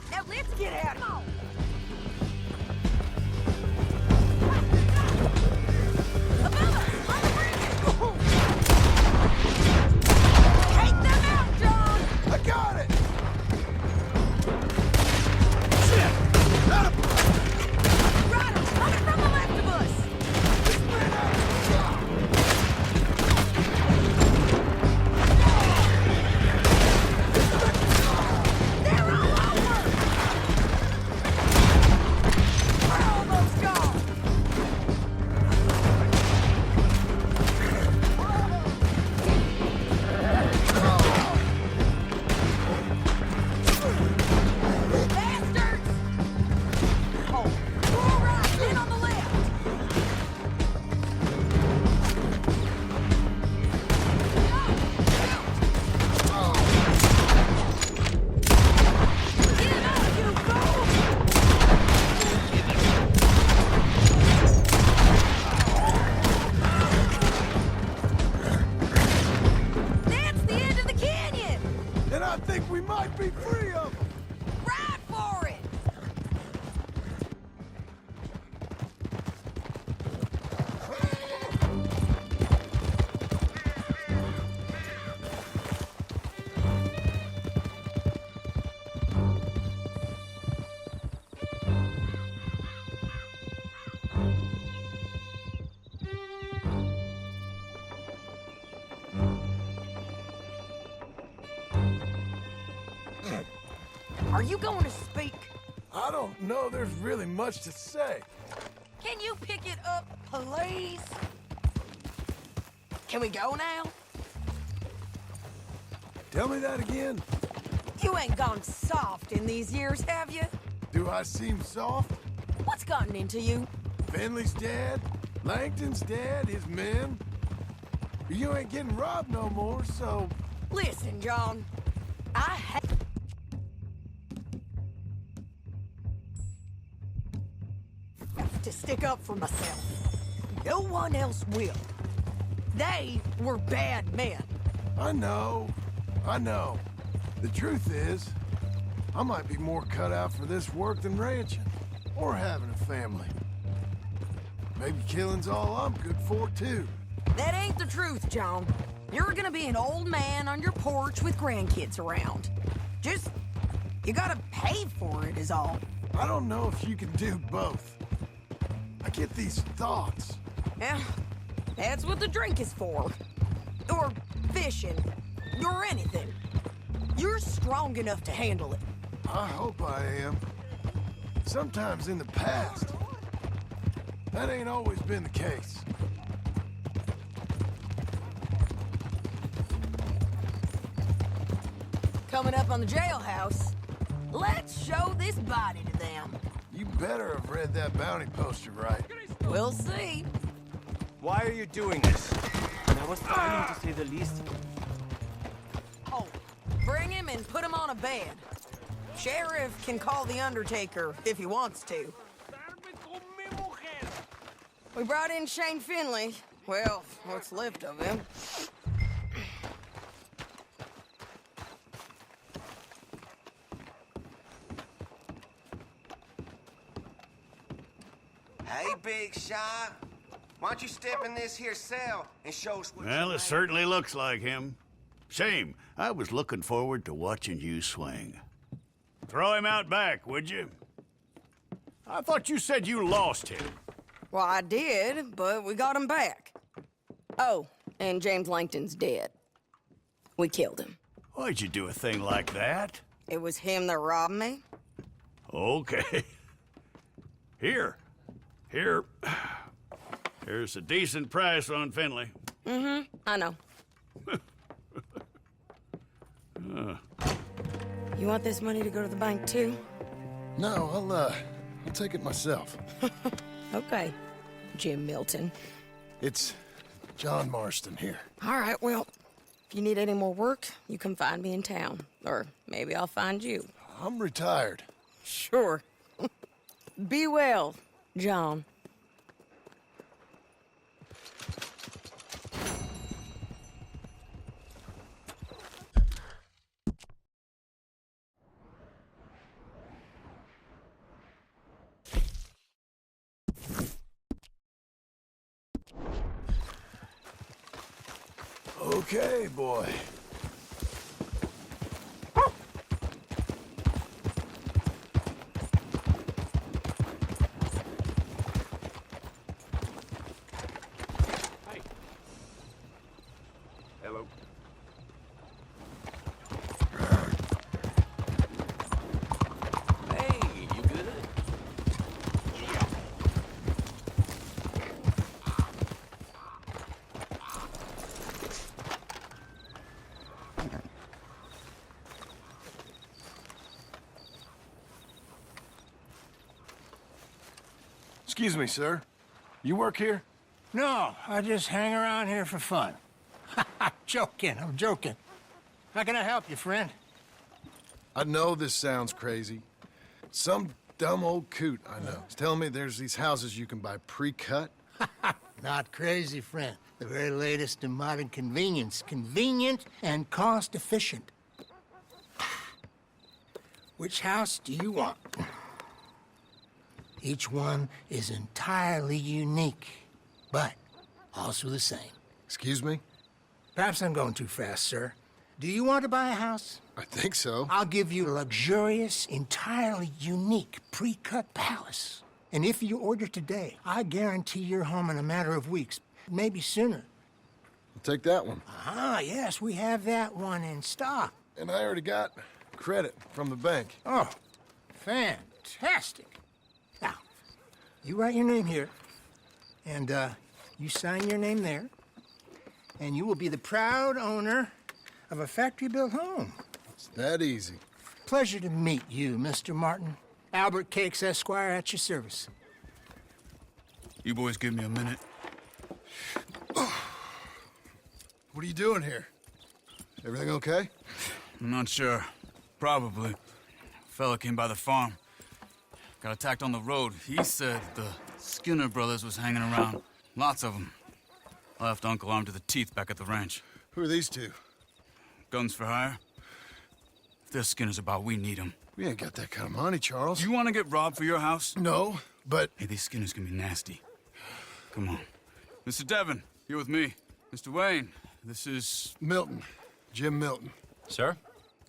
Now let's get out of here. Above us, on the bridge! Take them out, John! I got it! Riders coming from the left of us! They're all over! We're almost gone! Bastards! Oh, all right, in on the left! Get up, you fool! That's the end of the canyon! And I think we might be free of them. Ride for it! Are you going to speak? I don't know there's really much to say. Can you pick it up, please? Can we go now? Tell me that again. You ain't gone soft in these years, have you? Do I seem soft? What's gotten into you? Finley's dead. Langton's dead. His men. You ain't getting robbed no more, so... Listen, John. I have to stick up for myself. No one else will. They were bad men. I know. The truth is, I might be more cut out for this work than ranching. Or having a family. Maybe killing's all I'm good for, too. That ain't the truth, John. You're gonna be an old man on your porch with grandkids around. Just, you gotta pay for it is all. I don't know if you can do both. I get these thoughts. Yeah, that's what the drink is for. Or fishing. Or anything. You're strong enough to handle it. I hope I am. Sometimes in the past, that ain't always been the case. Coming up on the jailhouse, let's show this body to them. You better have read that bounty poster right. We'll see. Why are you doing this? That was violent, to say the least. Oh, bring him and put him on a bed. Sheriff can call the Undertaker if he wants to. We brought in Shane Finley. Well, what's left of him. Hey, Big Shy. Why don't you step in this here cell and show us what Well, you it certainly looks like him. Shame. I was looking forward to watching you swing. Throw him out back, would you? I thought you said you lost him. Well, I did, but we got him back. Oh, and James Langton's dead. We killed him. Why'd you do a thing like that? It was him that robbed me. Okay. Here. Here's a decent price on Finley. I know. You want this money to go to the bank, too? No, I'll take it myself. Okay, Jim Milton. It's John Marston here. All right, well, if you need any more work, you can find me in town. Or maybe I'll find you. I'm retired. Sure. Be well, John. Okay, boy. Hello. Hey, you good? Excuse me, sir. You work here? No, I just hang around here for fun. I'm joking. How can I help you, friend? I know this sounds crazy. Some dumb old coot I know is telling me there's these houses you can buy pre-cut. Not crazy, friend. The very latest in modern convenience. Convenient and cost-efficient. Which house do you want? Each one is entirely unique, but also the same. Excuse me? Perhaps I'm going too fast, sir. Do you want to buy a house? I think so. I'll give you a luxurious, entirely unique pre-cut palace. And if you order today, I guarantee you're home in a matter of weeks, maybe sooner. I'll take that one. Ah, yes, we have that one in stock. And I already got credit from the bank. Oh, fantastic. Now, you write your name here, and you sign your name there, and you will be the proud owner of a factory-built home. It's that easy. Pleasure to meet you, Mr. Martin. Albert Cakes, Esquire, at your service. You boys give me a minute. What are you doing here? Everything okay? I'm not sure. Probably. Fella came by the farm. Got attacked on the road. He said the Skinner brothers was hanging around. Lots of them. I left Uncle armed to the teeth back at the ranch. Who are these two? Guns for hire. If they're Skinner's about, we need them. We ain't got that kind of money, Charles. You want to get robbed for your house? No, but... Hey, these Skinners can be nasty. Come on. Mr. Devon, here with me. Mr. Wayne, this is... Milton. Jim Milton. Sir,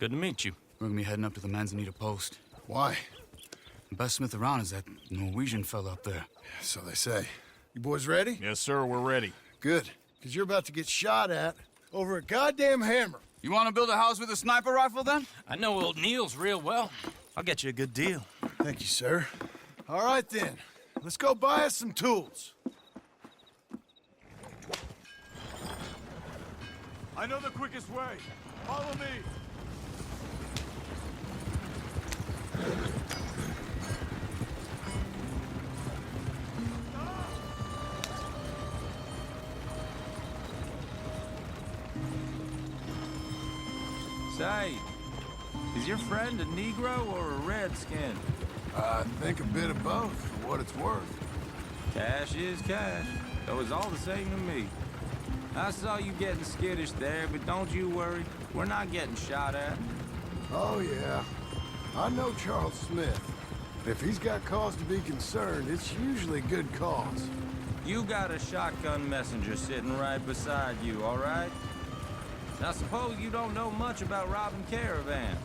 good to meet you. We're gonna be heading up to the Manzanita post. Why? The best smith around is that Norwegian fella up there. So they say. You boys ready? Yes, sir, we're ready. Good, because you're about to get shot at over a goddamn hammer. You want to build a house with a sniper rifle, then? I know old Neil's real well. I'll get you a good deal. Thank you, sir. All right, then. Let's go buy us some tools. I know the quickest way. Follow me. Say, is your friend a Negro or a Redskin? I think a bit of both, for what it's worth. Cash is cash, though it's all the same to me. I saw you getting skittish there, but don't you worry. We're not getting shot at. Oh, yeah. I know Charles Smith. If he's got cause to be concerned, it's usually good cause. You got a shotgun messenger sitting right beside you, all right? Now, suppose you don't know much about robbing caravans.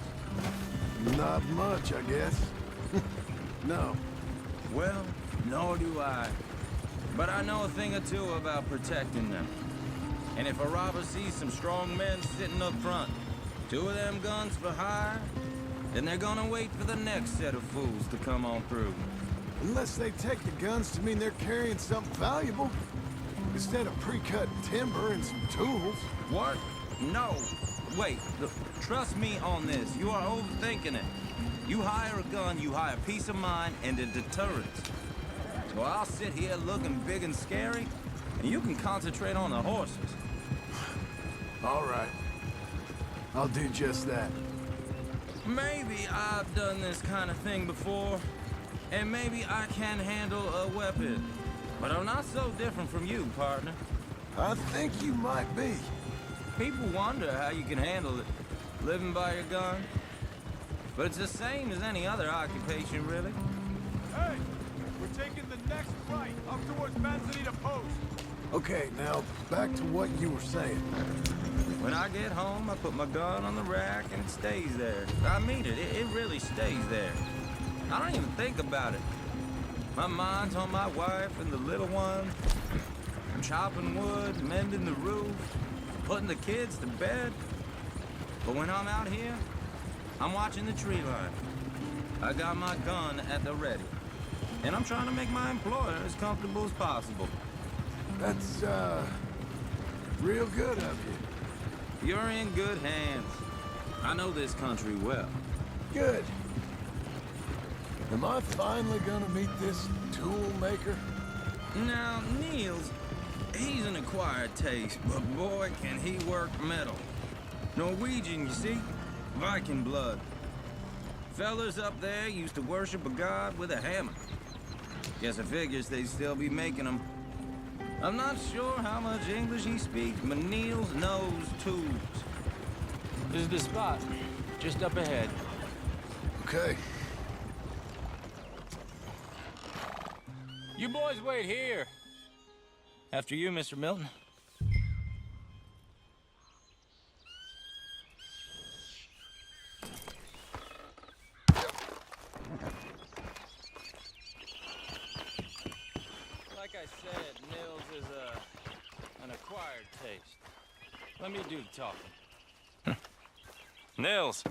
Not much, I guess. No. Well, nor do I. But I know a thing or two about protecting them. And if a robber sees some strong men sitting up front, 2 of them guns for hire, then they're gonna wait for the next set of fools to come on through. Unless they take the guns to mean they're carrying something valuable. Instead of pre-cut timber and some tools. What? No. Wait, look, trust me on this. You are overthinking it. You hire a gun, you hire peace of mind and a deterrence. So I'll sit here looking big and scary, and you can concentrate on the horses. All right. I'll do just that. Maybe I've done this kind of thing before, and maybe I can handle a weapon. But I'm not so different from you, partner. I think you might be. People wonder how you can handle it, living by your gun. But it's the same as any other occupation, really. Hey, we're taking the next right, up towards Manzanita Post. Okay, now back to what you were saying. When I get home, I put my gun on the rack and it stays there. I mean it, it really stays there. I don't even think about it. My mind's on my wife and the little one. I'm chopping wood, mending the roof, putting the kids to bed. But when I'm out here, I'm watching the tree line. I got my gun at the ready. And I'm trying to make my employer as comfortable as possible. That's, real good of you. You're in good hands. I know this country well. Good. Am I finally gonna meet this tool maker? Now, Niels, he's an acquired taste, but boy, can he work metal. Norwegian, you see? Viking blood. Fellas up there used to worship a god with a hammer. Guess I figures they'd still be making them. I'm not sure how much English he speaks, but Niels knows tools. This is the spot, just up ahead. Okay. You boys wait here. After you, Mr. Milton. Like I said, Nils is an acquired taste. Let me do the talking. Nils.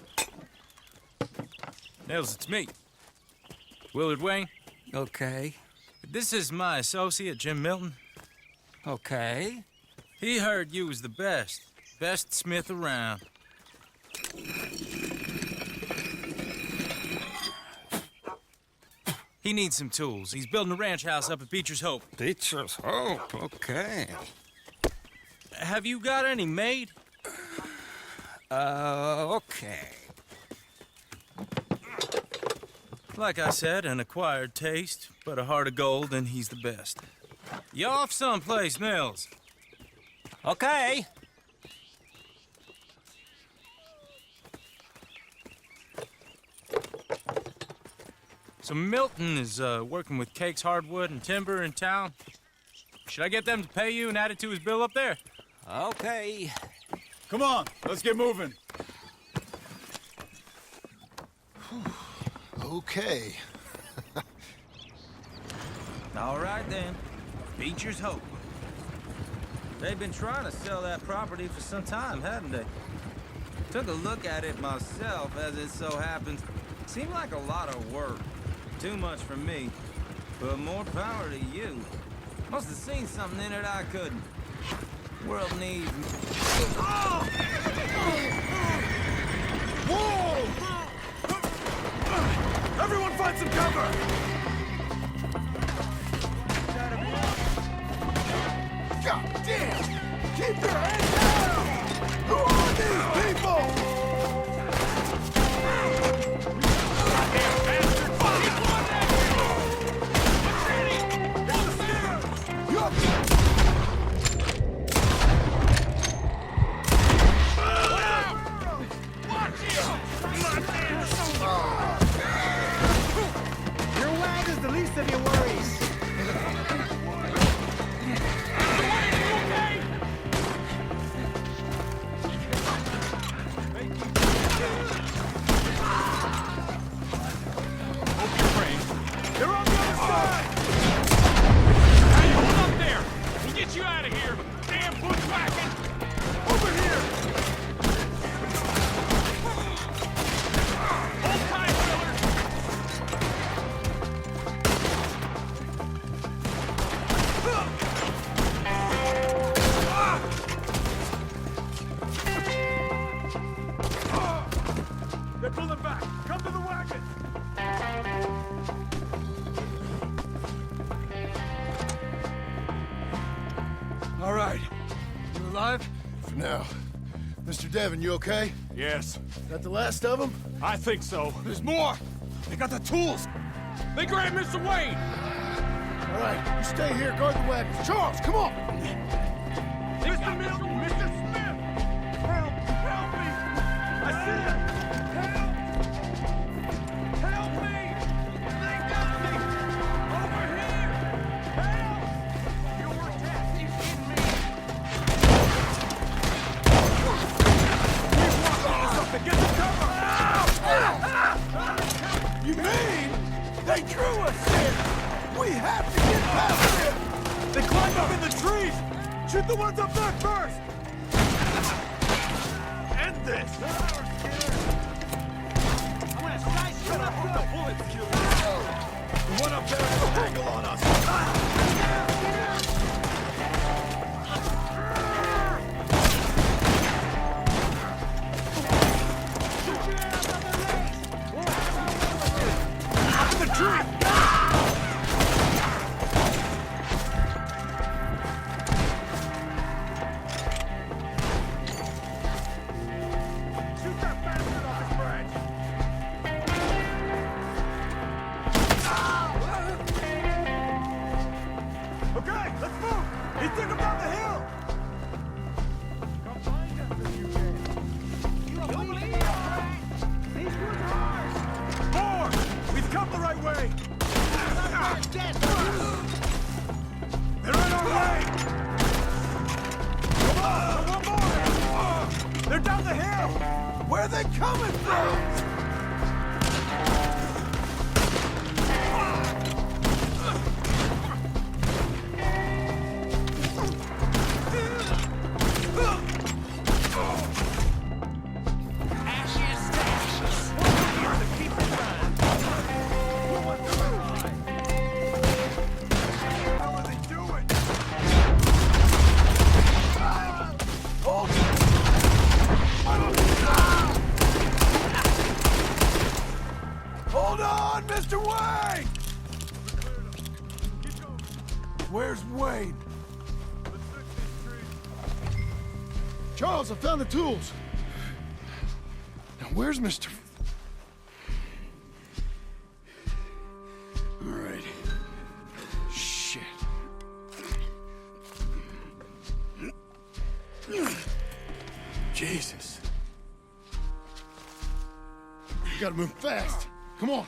Nils, it's me. Willard Wayne. Okay. This is my associate, Jim Milton. Okay. He heard you was the best smith around. He needs some tools. He's building a ranch house up at Beecher's Hope. Beecher's Hope, okay. Have you got any made? Okay. Like I said, an acquired taste, but a heart of gold, and he's the best. You off someplace, Nils? Okay. So Milton is working with Cake's Hardwood and Timber in town. Should I get them to pay you and add it to his bill up there? Okay. Come on, let's get moving. Okay. All right, then. Beecher's Hope. They've been trying to sell that property for some time, hadn't they? Took a look at it myself, as it so happens. Seemed like a lot of work. Too much for me. But more power to you. Must have seen something in it I couldn't. World needs... Oh! Whoa! Everyone find some cover! God damn! Keep your head down! Who are these people? alive? For now. Mr. Devon, you okay? Yes. That the last of them? I think so. There's more! They got the tools! They grabbed Mr. Wayne! All right, you stay here, guard the wagons. Charles, come on! Mr. Milton! Mr. Smith! Help! Help me! I see it! Help! Help me! They got me! Over here! Help! Your death is in me! Keep walking or something! Get the cover! You mean they drew us here? We have to get past them! They climbed up in the trees! Shoot the ones up there first! End this! I'm gonna slice you up with the bullets, kill you! The one up there has an angle on us! Shoot your ass up the legs! We'll have our way with it! Up in the tree! Shoot that bastard off his branch! Okay, let's move! He took him down the hill! Come find us if you can. You don't leave! These woods are ours! More! We've come the right way! They're in our way! Come on! One more! They're down the hill! Where are they coming from? Ashes to ashes! Here to keep it running! What the hell are they doing? Hold Hold on, Mr. Wayne! Where's Wayne? Charles, I found the tools. Now, where's Mr. All right. Shit. Jesus. You gotta move fast. Come on.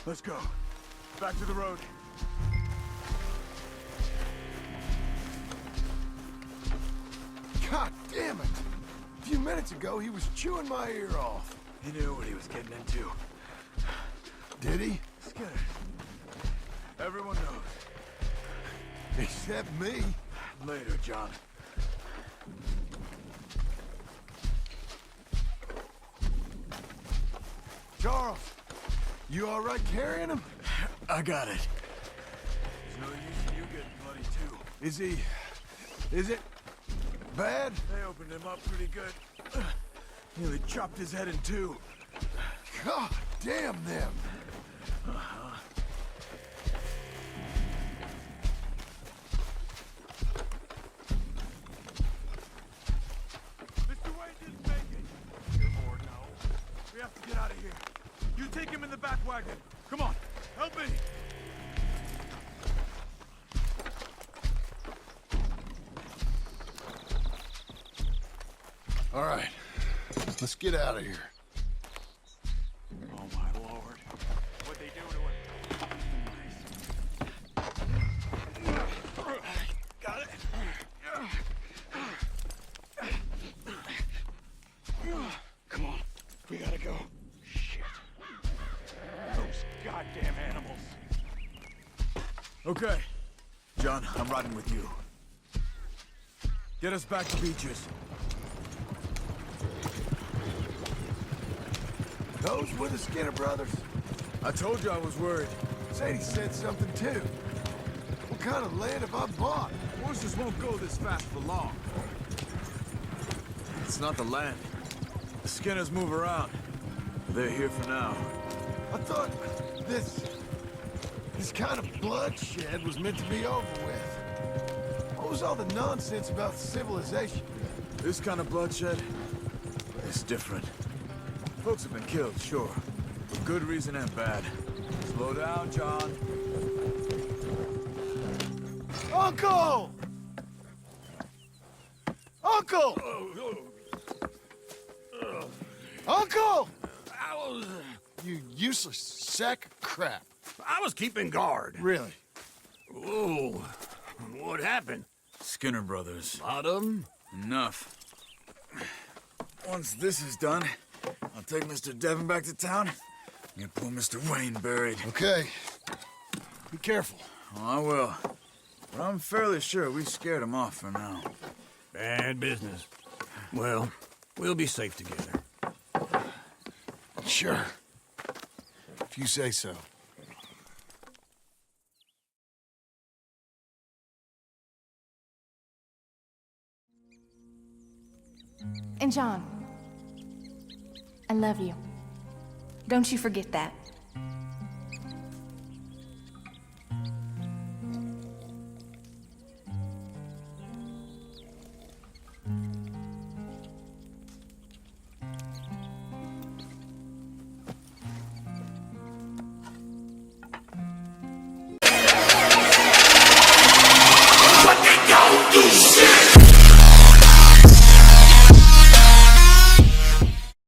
Let's go. Back to the road. God damn it! A few minutes ago, he was chewing my ear off. He knew what he was getting into. Did he? Skinner. Everyone knows. Except me. Later, John. Charles, you all right carrying him? I got it. There's no use in you getting bloody too. Is it bad? They opened him up pretty good. Nearly chopped his head in two. God damn them. Mr. Wayne didn't make it. You're bored now. We have to get out of here. You take him in the back wagon. Come on, help me. All right, let's get out of here. Oh my lord. What'd they do to him? Got it. Come on, we gotta go. Shit. Those goddamn animals. Okay. John, I'm riding with you. Get us back to Beaches. Those were the Skinner brothers. I told you I was worried. Sadie said something too. What kind of land have I bought? Horses won't go this fast for long. It's not the land. The Skinners move around. They're here for now. I thought this kind of bloodshed was meant to be over with. What was all the nonsense about civilization? This kind of bloodshed is different. Folks have been killed, sure. For good reason and bad. Slow down, John. Uncle! Uncle! Uncle! You useless sack of crap. I was keeping guard. Really? Whoa. What happened? Skinner Brothers. Lot of them? Enough. Once this is done, I'll take Mr. Devon back to town and get poor Mr. Wayne buried. Okay. Be careful. Oh, I will. But I'm fairly sure we scared him off for now. Bad business. Well, we'll be safe together. Sure. If you say so. And John, I love you. Don't you forget that.